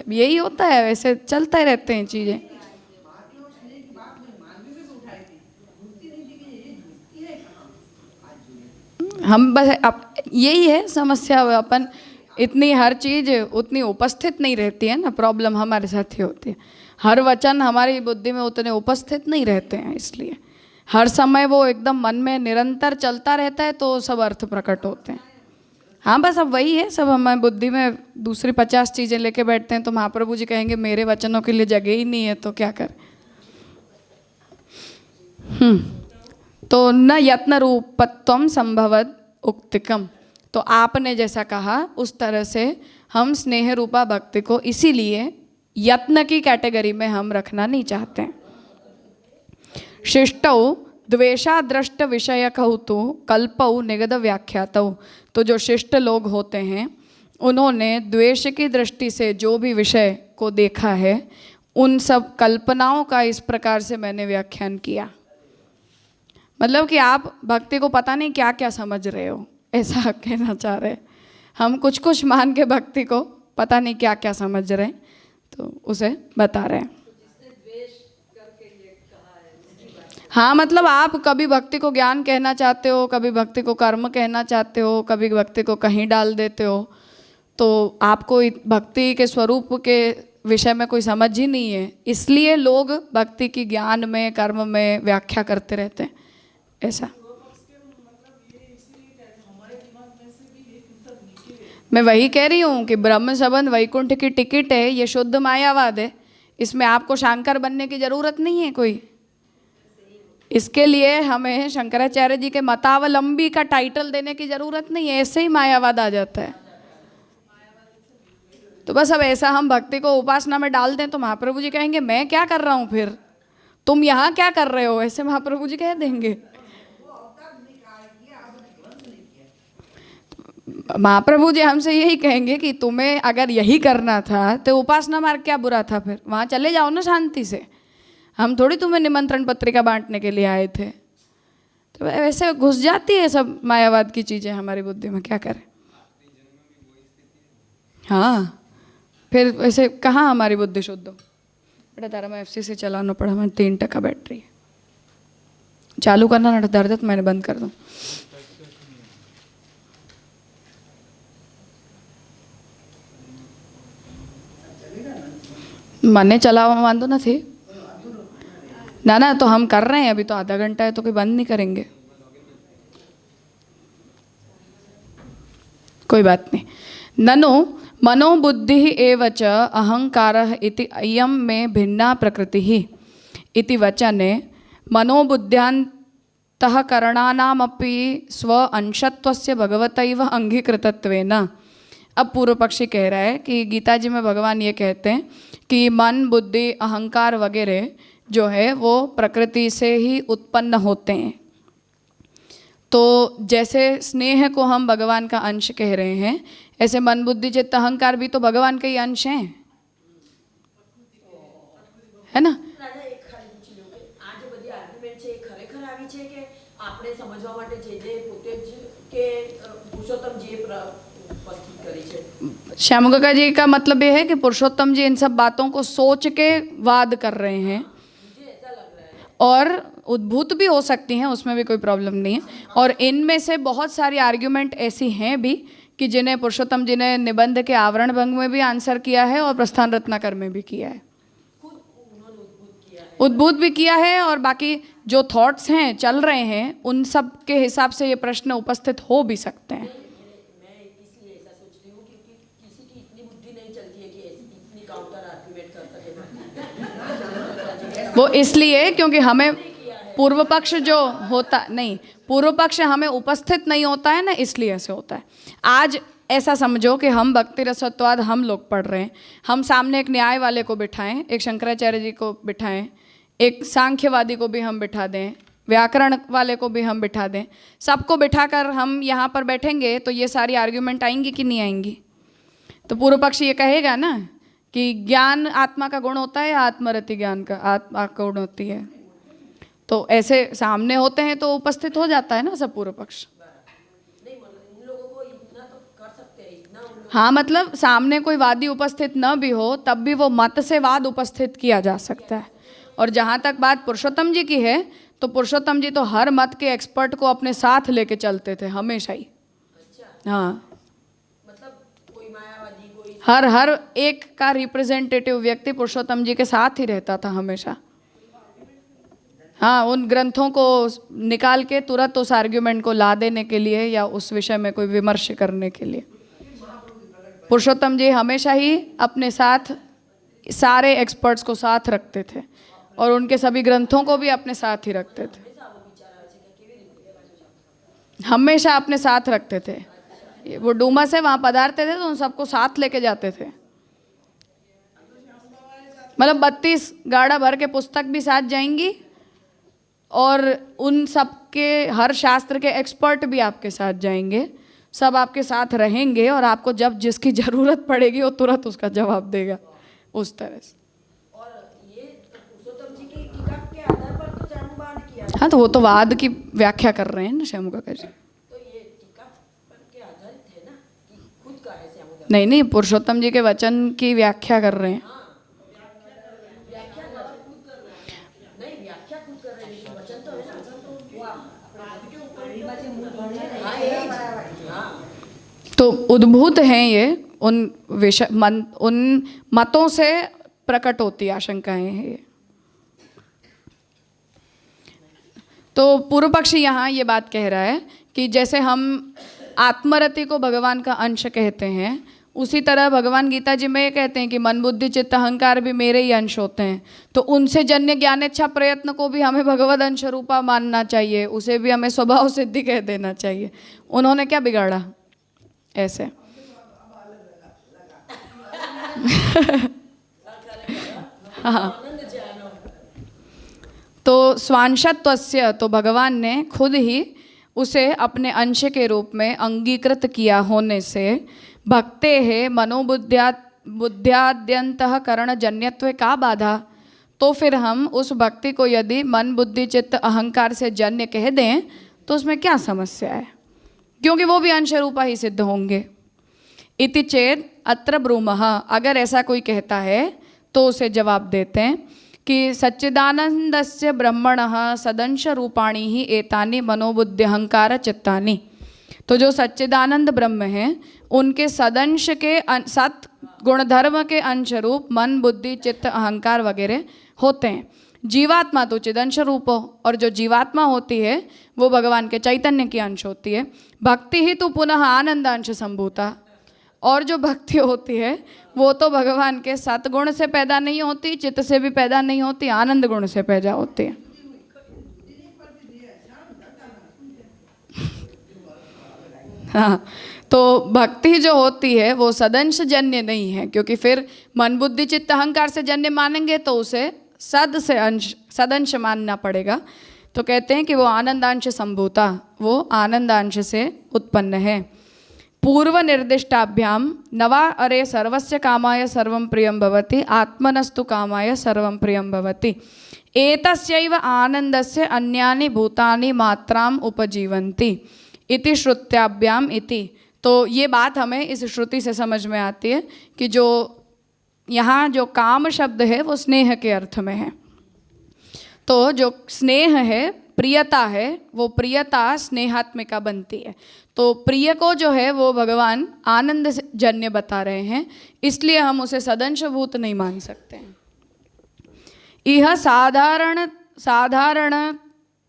यही होता है, वैसे चलते ही रहते हैं चीज़ें। हम बस अब यही है समस्या, अपन इतनी हर चीज़ उतनी उपस्थित नहीं रहती है ना, प्रॉब्लम हमारे साथ ही होती है। हर वचन हमारी बुद्धि में उतने उपस्थित नहीं रहते हैं, इसलिए हर समय वो एकदम मन में निरंतर चलता रहता है तो सब अर्थ प्रकट होते हैं। हाँ बस अब वही है, सब हमारी बुद्धि में दूसरी 50 चीज़ें लेके बैठते हैं तो महाप्रभु जी कहेंगे मेरे वचनों के लिए जगह ही नहीं है तो क्या करें। तो न यत्न रूपत्वम संभवद उक्तिकम, तो आपने जैसा कहा उस तरह से हम स्नेह रूपा भक्ति को इसीलिए यत्न की कैटेगरी में हम रखना नहीं चाहते हैं। शिष्टौ द्वेषादृष्ट विषय कहतु कल्पौ निगद व्याख्यातौ, तो जो शिष्ट लोग होते हैं उन्होंने द्वेष की दृष्टि से जो भी विषय को देखा है उन सब कल्पनाओं का इस प्रकार से मैंने व्याख्यान किया। मतलब कि आप भक्ति को पता नहीं क्या क्या समझ रहे हो, ऐसा कहना चाह रहे हैं। हम कुछ कुछ मान के भक्ति को पता नहीं क्या क्या समझ रहे हैं, तो उसे बता रहे हैं। हाँ मतलब आप कभी भक्ति को ज्ञान कहना चाहते हो, कभी भक्ति को कर्म कहना चाहते हो, कभी भक्ति को कहीं डाल देते हो, तो आपको भक्ति के स्वरूप के विषय में कोई समझ ही नहीं है, इसलिए लोग भक्ति की ज्ञान में कर्म में व्याख्या करते रहते हैं। ऐसा मैं वही कह रही हूँ कि ब्रह्म संबंध वैकुंठ की टिकट है, ये शुद्ध मायावाद है। इसमें आपको शंकर बनने की जरूरत नहीं है कोई। इसके लिए हमें शंकराचार्य जी के मतावलंबी का टाइटल देने की जरूरत नहीं है, ऐसे ही मायावाद आ जाता है। तो बस अब ऐसा हम भक्ति को उपासना में डाल दें तो महाप्रभु जी कहेंगे मैं क्या कर रहा हूँ, फिर तुम यहाँ क्या कर रहे हो, ऐसे महाप्रभु जी कह देंगे। महाप्रभु जी हमसे यही कहेंगे कि तुम्हें अगर यही करना था तो उपासना मार्ग क्या बुरा था, फिर वहाँ चले जाओ ना शांति से। हम थोड़ी तुम्हें निमंत्रण पत्रिका बांटने के लिए आए थे। तो वैसे घुस जाती है सब मायावाद की चीज़ें हमारी बुद्धि में, क्या करें। हाँ फिर वैसे कहाँ हमारी बुद्धि शुद्ध हो। बेटा तारा मैं FCC चलाना पड़ा, हमारी 3% बैटरी है, चालू करना ना दर्द तो मैंने बंद कर दूँ। मैंने चलावा वांधो ना थी ना तो हम कर रहे हैं अभी, तो आधा घंटा है तो कोई बंद नहीं करेंगे, कोई बात नहीं। ननु मनोबुद्धि एवच अहंकारः इति अयं में भिन्ना प्रकृतिः इति वचने मनोबुद्ध्यान्तःकरणानामपि स्व अंशत्वस्य भगवतैव अंगीकृतत्वेन अब पूर्व पक्षी कह रहा है कि गीता जी में भगवान ये कहते हैं कि मन, बुद्धि, अहंकार वगैरह जो है वो प्रकृति से ही उत्पन्न होते हैं। तो जैसे स्नेह को हम भगवान का अंश कह रहे हैं, ऐसे मन, बुद्धि, चित्त, अहंकार भी तो भगवान के ही अंश हैं, है ना? રાજા એક ખાલી પૂછી લઉં કે આ જે બધી આર્ગ્યુમેન્ટ છે એ ખરેખર આવી છે કે આપણે સમજવા માટે જે પોતે જ કે પુરુષોત્તમ જે ઉપસ્થિત કરી છે? श्याम काका जी का मतलब ये है कि पुरुषोत्तम जी इन सब बातों को सोच के वाद कर रहे हैं, और उद्भूत भी हो सकती हैं, उसमें भी कोई प्रॉब्लम नहीं है। और इनमें से बहुत सारी आर्ग्यूमेंट ऐसी हैं भी कि जिन्हें पुरुषोत्तम जी ने निबंध के आवरण भंग में भी आंसर किया है और प्रस्थान रत्नाकर में भी किया है, उद्भूत भी किया है, और बाकी जो थॉट्स हैं चल रहे हैं उन सब के हिसाब से ये प्रश्न उपस्थित हो भी सकते हैं। मैं इसलिए ऐसा सोच रही हूँ क्योंकि किसी की इतनी बुद्धि नहीं चलती है कि इतनी काउंटर आर्ग्यूमेंट कर सके। वो इसलिए क्योंकि हमें पूर्व पक्ष जो होता नहीं, पूर्व पक्ष हमें उपस्थित नहीं होता है ना, इसलिए ऐसे होता है। आज ऐसा समझो कि हम भक्ति रसत्वाद हम लोग पढ़ रहे हैं, हम सामने एक न्याय वाले को बिठाएं, एक शंकराचार्य जी को बिठाएं, एक सांख्यवादी को भी हम बिठा दें, व्याकरण वाले को भी हम बिठा दें, सबको बिठाकर हम यहाँ पर बैठेंगे तो ये सारी आर्ग्यूमेंट आएंगी कि नहीं आएंगी? तो पूर्व पक्ष ये कहेगा ना कि ज्ञान आत्मा का गुण होता है या आत्मरति ज्ञान का आत्मा का गुण होती है। तो ऐसे सामने होते हैं तो उपस्थित हो जाता है ना सब पूर्व पक्ष। हाँ, मतलब सामने कोई वादी उपस्थित न भी हो तब भी वो मत से वाद उपस्थित किया जा सकता है। और जहाँ तक बात पुरुषोत्तम जी की है, तो पुरुषोत्तम जी तो हर मत के एक्सपर्ट को अपने साथ लेके चलते थे हमेशा ही। हाँ, मतलब कोई मायावादी, कोई हर एक का रिप्रेजेंटेटिव व्यक्ति पुरुषोत्तम जी के साथ ही रहता था हमेशा। हाँ, उन ग्रंथों को निकाल के तुरंत उस आर्ग्यूमेंट को ला देने के लिए या उस विषय में कोई विमर्श करने के लिए पुरुषोत्तम जी हमेशा ही अपने साथ सारे एक्सपर्ट्स को साथ रखते थे और उनके सभी ग्रंथों को भी अपने साथ ही रखते थे, हमेशा अपने साथ रखते थे। वो डूमा से वहाँ पधारते थे तो उन सबको साथ लेके जाते थे। मतलब 32 गाड़ा भर के पुस्तक भी साथ जाएंगी और उन सब के हर शास्त्र के एक्सपर्ट भी आपके साथ जाएंगे, सब आपके साथ रहेंगे और आपको जब जिसकी ज़रूरत पड़ेगी वो तुरंत उसका जवाब देगा, उस तरह से। और ये पुरुषोत्तम जी की टीका के आधार पर तो जामुबा ने किया। हाँ, तो वो तो वाद की व्याख्या कर रहे हैं ना श्याम काका जी। तो ये टीका पर के आधारित है ना कि खुद का है श्यामुदा? नहीं नहीं, पुरुषोत्तम जी के वचन की व्याख्या कर रहे हैं। नहीं, व्याख्या खुद कर रहे हैं, वचन तो है ना, वो अपराध के ऊपर। हाँ, तो उद्भूत हैं ये, उन उन मतों से प्रकट होती आशंकाएं हैं ये। तो पूर्व पक्षी यहाँ ये बात कह रहा है कि जैसे हम आत्मरति को भगवान का अंश कहते हैं, उसी तरह भगवान गीता जी में ये कहते हैं कि मन, बुद्धि, चित्त, अहंकार भी मेरे ही अंश होते हैं। तो उनसे जन्य ज्ञानेच्छा प्रयत्न को भी हमें भगवद अंश रूपा मानना चाहिए, उसे भी हमें स्वभाव सिद्धि कह देना चाहिए। उन्होंने क्या बिगाड़ा ऐसे? हाँ, तो स्वांशत्वस्य, तो भगवान ने खुद ही उसे अपने अंश के रूप में अंगीकृत किया होने से भक्ते है मनोबुद्ध्याद्यंतःकरण जन्यत्व का बाधा। तो फिर हम उस भक्ति को यदि मन, बुद्धि, चित्त, अहंकार से जन्य कह दें तो उसमें क्या समस्या है, क्योंकि वो भी अंश रूपा ही सिद्ध होंगे। इति चेद अत्र ब्रूमः, अगर ऐसा कोई कहता है तो उसे जवाब देते हैं कि सच्चिदानंदस्य ब्रह्मणः सदंश रूपाणि ही एतानि मनोबुद्धि अहंकार चित्तानि। तो जो सच्चिदानंद ब्रह्म हैं उनके सदंश के सत गुणधर्म के अंश रूप मन, बुद्धि, चित्त, अहंकार वगैरह होते हैं। जीवात्मा तो चिदंश रूप हो, और जो जीवात्मा होती है वो भगवान के चैतन्य की अंश होती है। भक्ति ही तो पुनः आनंद अंश संभूता, और जो भक्ति होती है वो तो भगवान के सतगुण से पैदा नहीं होती, चित्त से भी पैदा नहीं होती, आनंद गुण से पैदा होती है। हाँ, तो भक्ति जो होती है वो सदंश जन्य नहीं है, क्योंकि फिर मन बुद्धि चित्त अहंकार से जन्य मानेंगे तो उसे सदंश मानना पड़ेगा। तो कहते हैं कि वो आनंदांश संभूता, वो आनंदांश से उत्पन्न है। पूर्व निर्दिष्टाभ्याम नवा अरे सर्वस्य कामाय सर्वं प्रियं भवति आत्मनस्तु कामाय सर्वं प्रियं भवति एतस्यैव आनंदस्य अन्यानि भूतानि मात्राम उपजीवन्ति इति श्रुत्याभ्याम इति। तो ये बात हमें इस श्रुति से समझ में आती है कि जो यहाँ जो काम शब्द है वो स्नेह के अर्थ में है। तो जो स्नेह है, प्रियता है, वो प्रियता स्नेहात्मिका बनती है। तो प्रिय को जो है वो भगवान आनंद जन्य बता रहे हैं, इसलिए हम उसे सदंशभूत नहीं मान सकते हैं। इह साधारण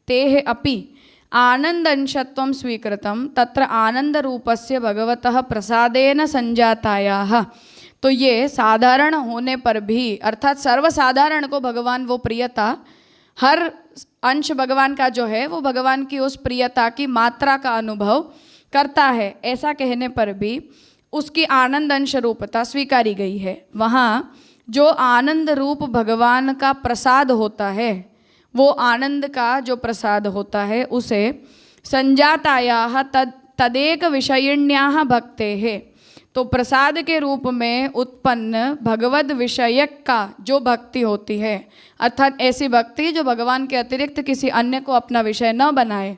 तेह अपि आनंदंशत्वं स्वीकृतं तत्र आनंद रूपस्य भगवतः प्रसादेन संजातायाः। तो ये साधारण होने पर भी, अर्थात सर्वसाधारण को भगवान वो प्रियता, हर अंश भगवान का जो है वो भगवान की उस प्रियता की मात्रा का अनुभव करता है, ऐसा कहने पर भी उसकी आनंद अंश रूपता स्वीकारी गई है। वहाँ जो आनंद रूप भगवान का प्रसाद होता है, वो आनंद का जो प्रसाद होता है उसे संजातायाः तदेक विषयिण्याः भक्तेः, तो प्रसाद के रूप में उत्पन्न भगवद विषयक का जो भक्ति होती है, अर्थात ऐसी भक्ति जो भगवान के अतिरिक्त किसी अन्य को अपना विषय न बनाए,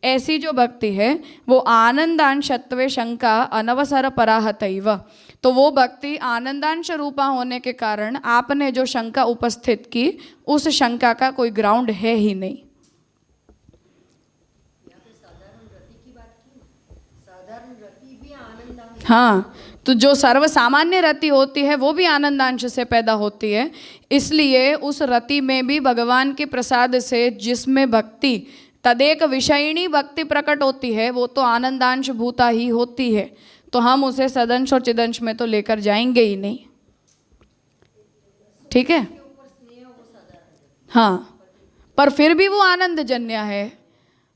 ऐसी जो भक्ति है वो आनंदांशत्वे शंका अनवसर पराहतैव। तो वो भक्ति आनंदांश रूपा होने के कारण आपने जो शंका उपस्थित की, उस शंका का कोई ग्राउंड है ही नहीं। हाँ, तो जो सर्वसामान्य रति होती है वो भी आनंदांश से पैदा होती है, इसलिए उस रति में भी भगवान के प्रसाद से जिसमें भक्ति तदेक विषयिणी भक्ति प्रकट होती है वो तो आनंदांश भूता ही होती है। तो हम उसे सदंश और चिदंश में तो लेकर जाएंगे ही नहीं। ठीक है, हाँ, पर फिर भी वो आनंद जन्य है,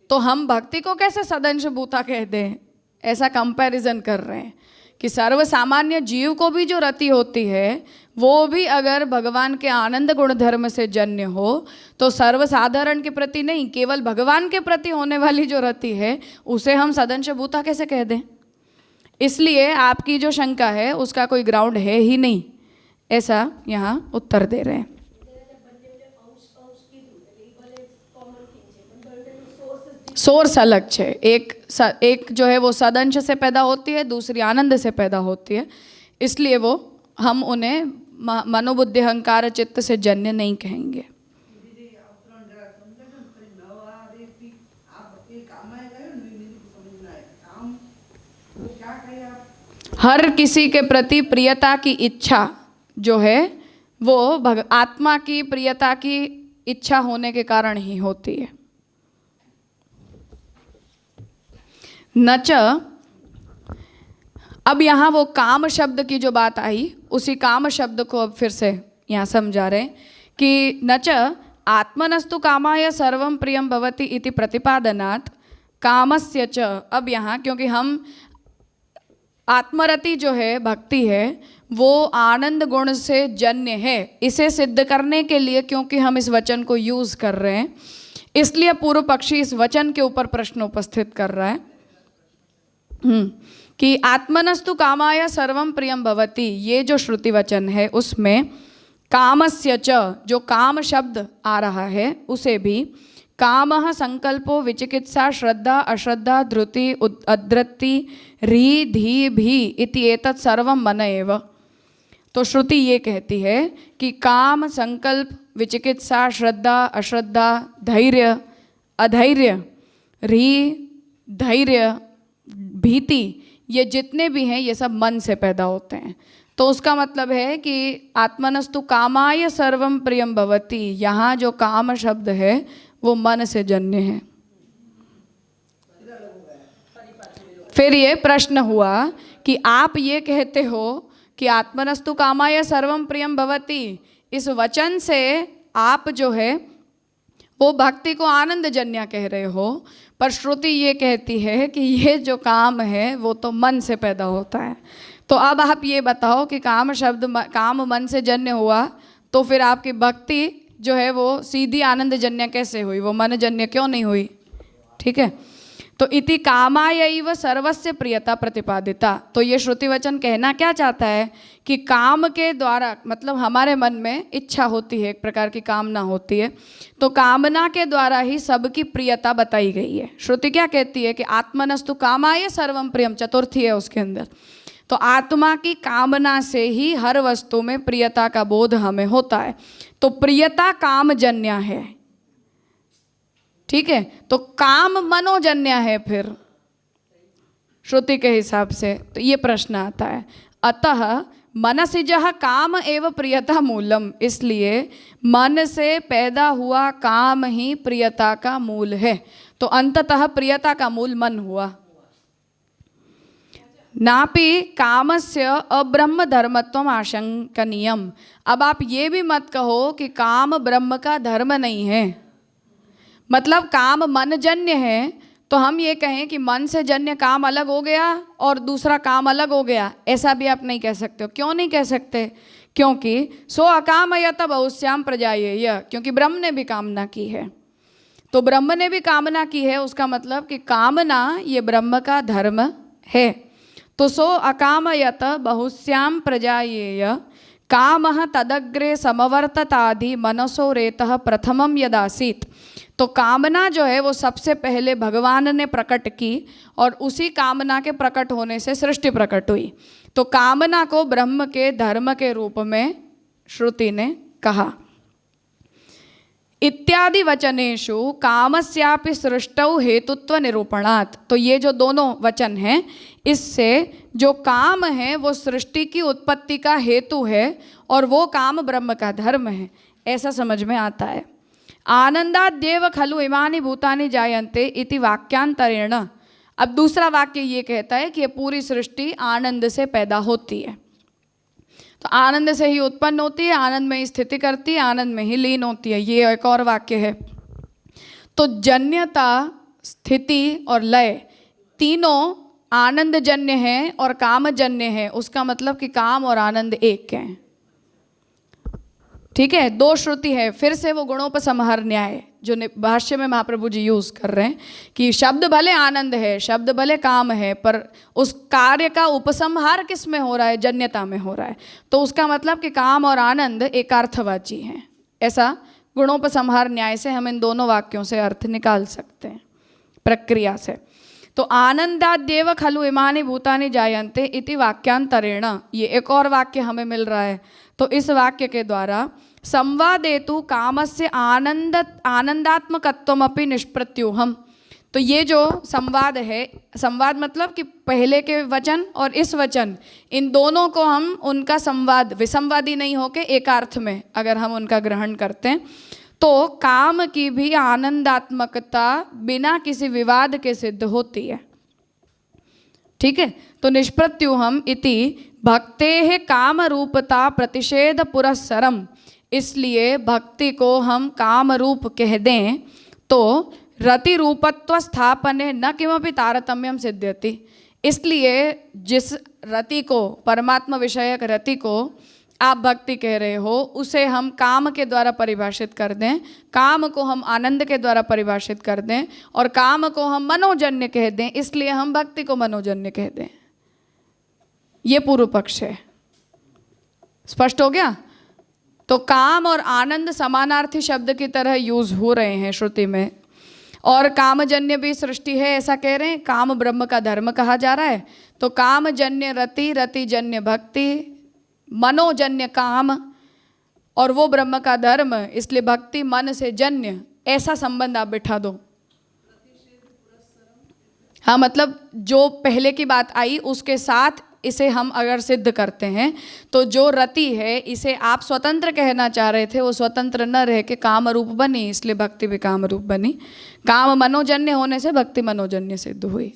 तो हम भक्ति को कैसे सदंश भूता कह दें? ऐसा कंपैरिजन कर रहे हैं कि सर्वसामान्य जीव को भी जो रति होती है वो भी अगर भगवान के आनंद गुण धर्म से जन्य हो, तो सर्वसाधारण के प्रति नहीं, केवल भगवान के प्रति होने वाली जो रति है उसे हम सदंश भूता कैसे कह दें? इसलिए आपकी जो शंका है उसका कोई ग्राउंड है ही नहीं, ऐसा यहाँ उत्तर दे रहे हैं। सोर्स अलग है, एक जो है वो सदंश से पैदा होती है, दूसरी आनंद से पैदा होती है, इसलिए वो हम उन्हें मनोबुद्धि अहंकार चित्त से जन्य नहीं कहेंगे। हर किसी के प्रति प्रियता की इच्छा जो है वो आत्मा की प्रियता की इच्छा होने के कारण ही होती है। नच, अब यहाँ वो काम शब्द की जो बात आई, उसी काम शब्द को अब फिर से यहाँ समझा रहे हैं कि नच आत्मनस्तु कामाय सर्वं प्रियं भवति इति प्रतिपादनात् कामस्य च। अब यहाँ क्योंकि हम आत्मरति जो है भक्ति है वो आनंद गुण से जन्य है, इसे सिद्ध करने के लिए क्योंकि हम इस वचन को यूज़ कर रहे हैं, इसलिए पूर्व पक्षी इस वचन के ऊपर प्रश्न उपस्थित कर रहा है कि आत्मनस्तु कामाय सर्वं प्रियं भवति, ये जो श्रुति वचन है उसमें कामस्य च, जो काम शब्द आ रहा है उसे भी कामः संकल्पो विचिकित्सा श्रद्धा अश्रद्धा धृति अधृति री धी भी इति एतत् सर्वं मन एव। तो श्रुति ये कहती है कि काम, संकल्प, विचिकित्सा, श्रद्धा, अश्रद्धा, धैर्य, अधैर्य, री, धैर्य, भीति, ये जितने भी हैं ये सब मन से पैदा होते हैं। तो उसका मतलब है कि आत्मनस्तु कामाय सर्वं प्रियं भवति, यहाँ जो काम शब्द है वो मन से जन्य है। फिर ये प्रश्न हुआ कि आप ये कहते हो कि आत्मनस्तु कामाय सर्वं प्रियं भवति, इस वचन से आप जो है वो भक्ति को आनंद जन्य कह रहे हो, पर श्रुति ये कहती है कि ये जो काम है वो तो मन से पैदा होता है। तो अब आप ये बताओ कि काम मन से जन्य हुआ, तो फिर आपकी भक्ति जो है वो सीधी आनंद जन्य कैसे हुई, वो मन जन्य क्यों नहीं हुई? ठीक है, तो इति कामायैव सर्वस्य प्रियता प्रतिपादिता। तो ये श्रुति वचन कहना क्या चाहता है कि काम के द्वारा, मतलब हमारे मन में इच्छा होती है, एक प्रकार की कामना होती है, तो कामना के द्वारा ही सबकी प्रियता बताई गई है। श्रुति क्या कहती है कि आत्मनस्तु कामाय सर्वम प्रियम, चतुर्थी है उसके अंदर। तो आत्मा की कामना से ही हर वस्तु में प्रियता का बोध हमें होता है। तो प्रियता कामजन्य है, ठीक है, तो काम मनोजन्य है फिर श्रुति के हिसाब से। तो ये प्रश्न आता है, अतः मनसिजः काम एव प्रियता मूलम, इसलिए मन से पैदा हुआ काम ही प्रियता का मूल है। तो अंततः प्रियता का मूल मन हुआ, नापि कामस्य अब्रह्म धर्मत्वम आशंकनीयम। अब आप ये भी मत कहो कि काम ब्रह्म का धर्म नहीं है, मतलब काम मन जन्य है, तो हम ये कहें कि मन से जन्य काम अलग हो गया और दूसरा काम अलग हो गया, ऐसा भी आप नहीं कह सकते हो। क्यों नहीं कह सकते? क्योंकि सो अकामयत बहुश्याम प्रजायेय, क्योंकि ब्रह्म ने भी कामना की है। तो ब्रह्म ने भी कामना की है, उसका मतलब कि कामना ये ब्रह्म का धर्म है। तो सो अकामयत बहुश्याम प्रजायेय कामः तदग्रे समवर्ततादि मनसो रेतः प्रथमम यदासीत। तो कामना जो है वो सबसे पहले भगवान ने प्रकट की और उसी कामना के प्रकट होने से सृष्टि प्रकट हुई। तो कामना को ब्रह्म के धर्म के रूप में श्रुति ने कहा। इत्यादि वचनेषु कामस्यापि सृष्टौ हेतुत्व निरूपणात्। तो ये जो दोनों वचन हैं, इससे जो काम है वो सृष्टि की उत्पत्ति का हेतु है और वो काम ब्रह्म का धर्म है, ऐसा समझ में आता है। आनंदाद्येव खलु इमानि भूतानि जायन्ते इति वाक्यांतरेण। अब दूसरा वाक्य ये कहता है कि ये पूरी सृष्टि आनंद से पैदा होती है। तो आनंद से ही उत्पन्न होती है, आनंद में ही स्थिति करती है, आनंद में ही लीन होती है, ये एक और वाक्य है। तो जन्यता, स्थिति और लय तीनों आनंद जन्य है और काम जन्य है। उसका मतलब कि काम और आनंद एक हैं, ठीक है। दो श्रुति है, फिर से वो गुणोपसंहार न्याय जो भाष्य में महाप्रभु जी यूज कर रहे हैं कि शब्द भले आनंद है, शब्द भले काम है, पर उस कार्य का उपसंहार किस में हो रहा है? जन्यता में हो रहा है। तो उसका मतलब कि काम और आनंद एकार्थवाची हैं। ऐसा गुणोपसंहार न्याय से हम इन दोनों वाक्यों से अर्थ निकाल सकते हैं, प्रक्रिया से। तो आनंदाद्येव खलु इमानि भूतानि जायन्ते इति वाक्यांतरेण, ये एक और वाक्य हमें मिल रहा है। तो इस वाक्य के द्वारा संवादेतु कामस्य आनंदात्मकत्वमपि निष्प्रत्यूहम। तो ये जो संवाद है, संवाद मतलब कि पहले के वचन और इस वचन, इन दोनों को हम उनका संवाद, विसंवादी नहीं होके एकार्थ में अगर हम उनका ग्रहण करते हैं, तो काम की भी आनंदात्मकता बिना किसी विवाद के सिद्ध होती है, ठीक है। तो निष्प्रत्यूहम इति भक्तेः काम रूपता प्रतिषेध पुरस्सरम, इसलिए भक्ति को हम काम रूप कह दें तो रति रूपत्व स्थापने न किमपि तारतम्यम सिद्ध्यति। इसलिए जिस रति को, परमात्मा विषयक रति को आप भक्ति कह रहे हो, उसे हम काम के द्वारा परिभाषित कर दें, काम को हम आनंद के द्वारा परिभाषित कर दें और काम को हम मनोजन्य कह दें, इसलिए हम भक्ति को मनोजन्य कह दें। ये पूर्व पक्ष है। स्पष्ट हो गया? तो काम और आनंद समानार्थी शब्द की तरह यूज हो रहे हैं श्रुति में, और कामजन्य भी सृष्टि है ऐसा कह रहे हैं। काम ब्रह्म का धर्म कहा जा रहा है, तो कामजन्य रति, रतिजन्य भक्ति, मनोजन्य काम और वो ब्रह्म का धर्म, इसलिए भक्ति मन से जन्य, ऐसा संबंध आप बिठा दो। हाँ, मतलब जो पहले की बात आई उसके साथ इसे हम अगर सिद्ध करते हैं, तो जो रति है इसे आप स्वतंत्र कहना चाह रहे थे, वो स्वतंत्र न रह के काम रूप बनी, इसलिए भक्ति भी काम रूप बनी। काम मनोजन्य होने से भक्ति मनोजन्य सिद्ध हुई।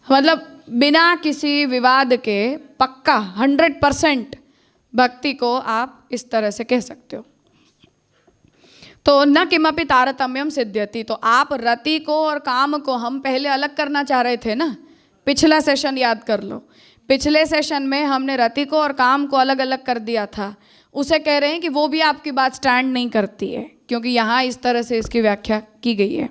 मतलब बिना किसी विवाद के पक्का 100% भक्ति को आप इस तरह से कह सकते हो। तो न किमपि तारतम्यम सिद्ध्यति, तो आप रति को और काम को हम पहले अलग करना चाह रहे थे ना, पिछला सेशन याद कर लो, पिछले सेशन में हमने रति को और काम को अलग अलग कर दिया था, उसे कह रहे हैं कि वो भी आपकी बात स्टैंड नहीं करती है, क्योंकि यहाँ इस तरह से इसकी व्याख्या की गई है।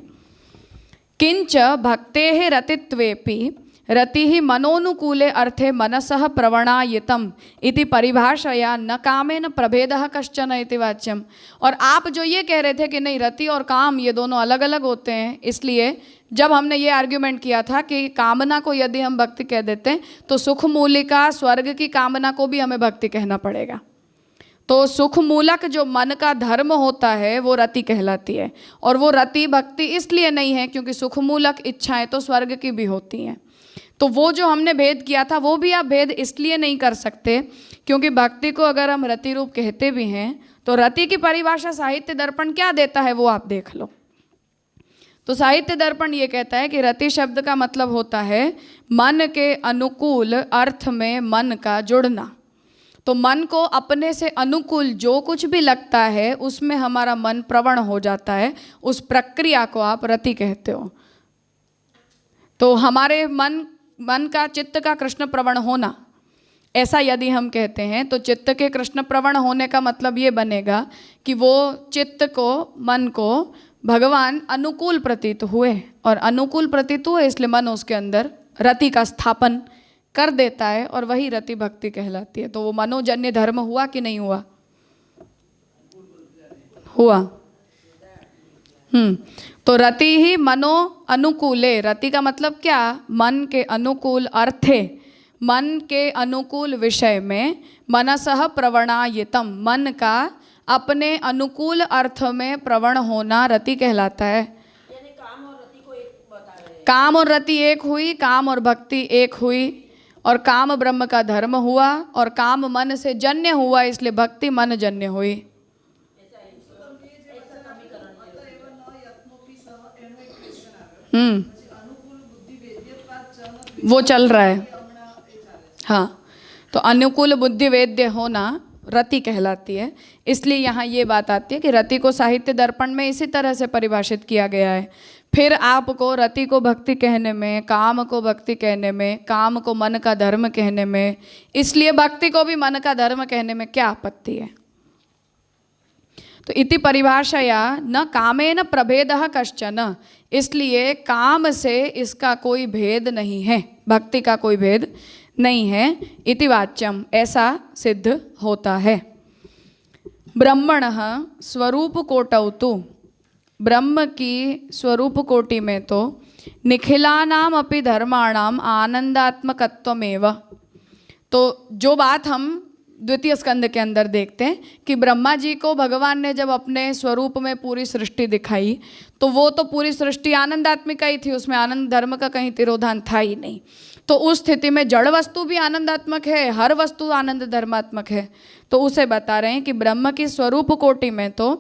किंच भक्तेः रतित्वेपि रतिः मनोनुकूले अर्थे मनसः प्रवणायितम इति परिभाषया न कामेन प्रभेदः कश्चन इति वाच्यम। और आप जो ये कह रहे थे कि नहीं रति और काम ये दोनों अलग अलग होते हैं, इसलिए जब हमने ये आर्ग्यूमेंट किया था कि कामना को यदि हम भक्ति कह देते हैं तो सुख मूलिका स्वर्ग की कामना को भी हमें भक्ति कहना पड़ेगा। तो सुख मूलक जो मन का धर्म होता है वो रति कहलाती है, और वो रति भक्ति इसलिए नहीं है क्योंकि सुख मूलक इच्छाएं तो स्वर्ग की भी होती हैं। तो वो जो हमने भेद किया था वो भी आप भेद इसलिए नहीं कर सकते क्योंकि भक्ति को अगर हम रति रूप कहते भी हैं तो रति की परिभाषा साहित्य दर्पण क्या देता है वो आप देख लो। तो साहित्य दर्पण ये कहता है कि रति शब्द का मतलब होता है मन के अनुकूल अर्थ में मन का जुड़ना। तो मन को अपने से अनुकूल जो कुछ भी लगता है उसमें हमारा मन प्रवण हो जाता है, उस प्रक्रिया को आप रति कहते हो। तो हमारे मन का चित्त का कृष्ण प्रवण होना, ऐसा यदि हम कहते हैं तो चित्त के कृष्ण प्रवण होने का मतलब ये बनेगा कि वो चित्त को मन को भगवान अनुकूल प्रतीत हुए, और अनुकूल प्रतीत हुए इसलिए मन उसके अंदर रति का स्थापन कर देता है और वही रति भक्ति कहलाती है। तो वो मनोजन्य धर्म हुआ कि नहीं हुआ? हुआ। तो रति ही मनो अनुकूले, रति का मतलब क्या? मन के अनुकूल अर्थे, मन के अनुकूल विषय में मनसः प्रवणायितम, मन का अपने अनुकूल अर्थ में प्रवण होना रति कहलाता है। यानी काम और रति को एक बता रहे हैं। काम और रति एक हुई, काम और भक्ति एक हुई, और काम ब्रह्म का धर्म हुआ और काम मन से जन्य हुआ इसलिए भक्ति मन जन्य हुई। वो चल रहा है। हाँ, तो अनुकूल बुद्धि वेद्य होना रति कहलाती है। इसलिए यहाँ ये बात आती है कि रति को साहित्य दर्पण में इसी तरह से परिभाषित किया गया है। फिर आपको रति को भक्ति कहने में, काम को भक्ति कहने में, काम को मन का धर्म कहने में, इसलिए भक्ति को भी मन का धर्म कहने में क्या आपत्ति है? तो इति परिभाषया न कामेन प्रभेदः कश्चन, इसलिए काम से इसका कोई भेद नहीं है, भक्ति का कोई भेद नहीं है। इति वाच्यम, ऐसा सिद्ध होता है। ब्रह्मणः स्वरूप कोटौ तु, ब्रह्म की स्वरूप कोटि में तो निखिलानाम अपि धर्माणाम आनंदात्मकत्वमेव। तो जो बात हम द्वितीय स्कंद के अंदर देखते हैं कि ब्रह्मा जी को भगवान ने जब अपने स्वरूप में पूरी सृष्टि दिखाई तो वो तो पूरी सृष्टि आनंदात्मिका ही थी, उसमें आनंद धर्म का कहीं तिरोधान था ही नहीं। तो उस स्थिति में जड़ वस्तु भी आनंदात्मक है, हर वस्तु आनंद धर्मात्मक है। तो उसे बता रहे हैं कि ब्रह्म की स्वरूप कोटि में तो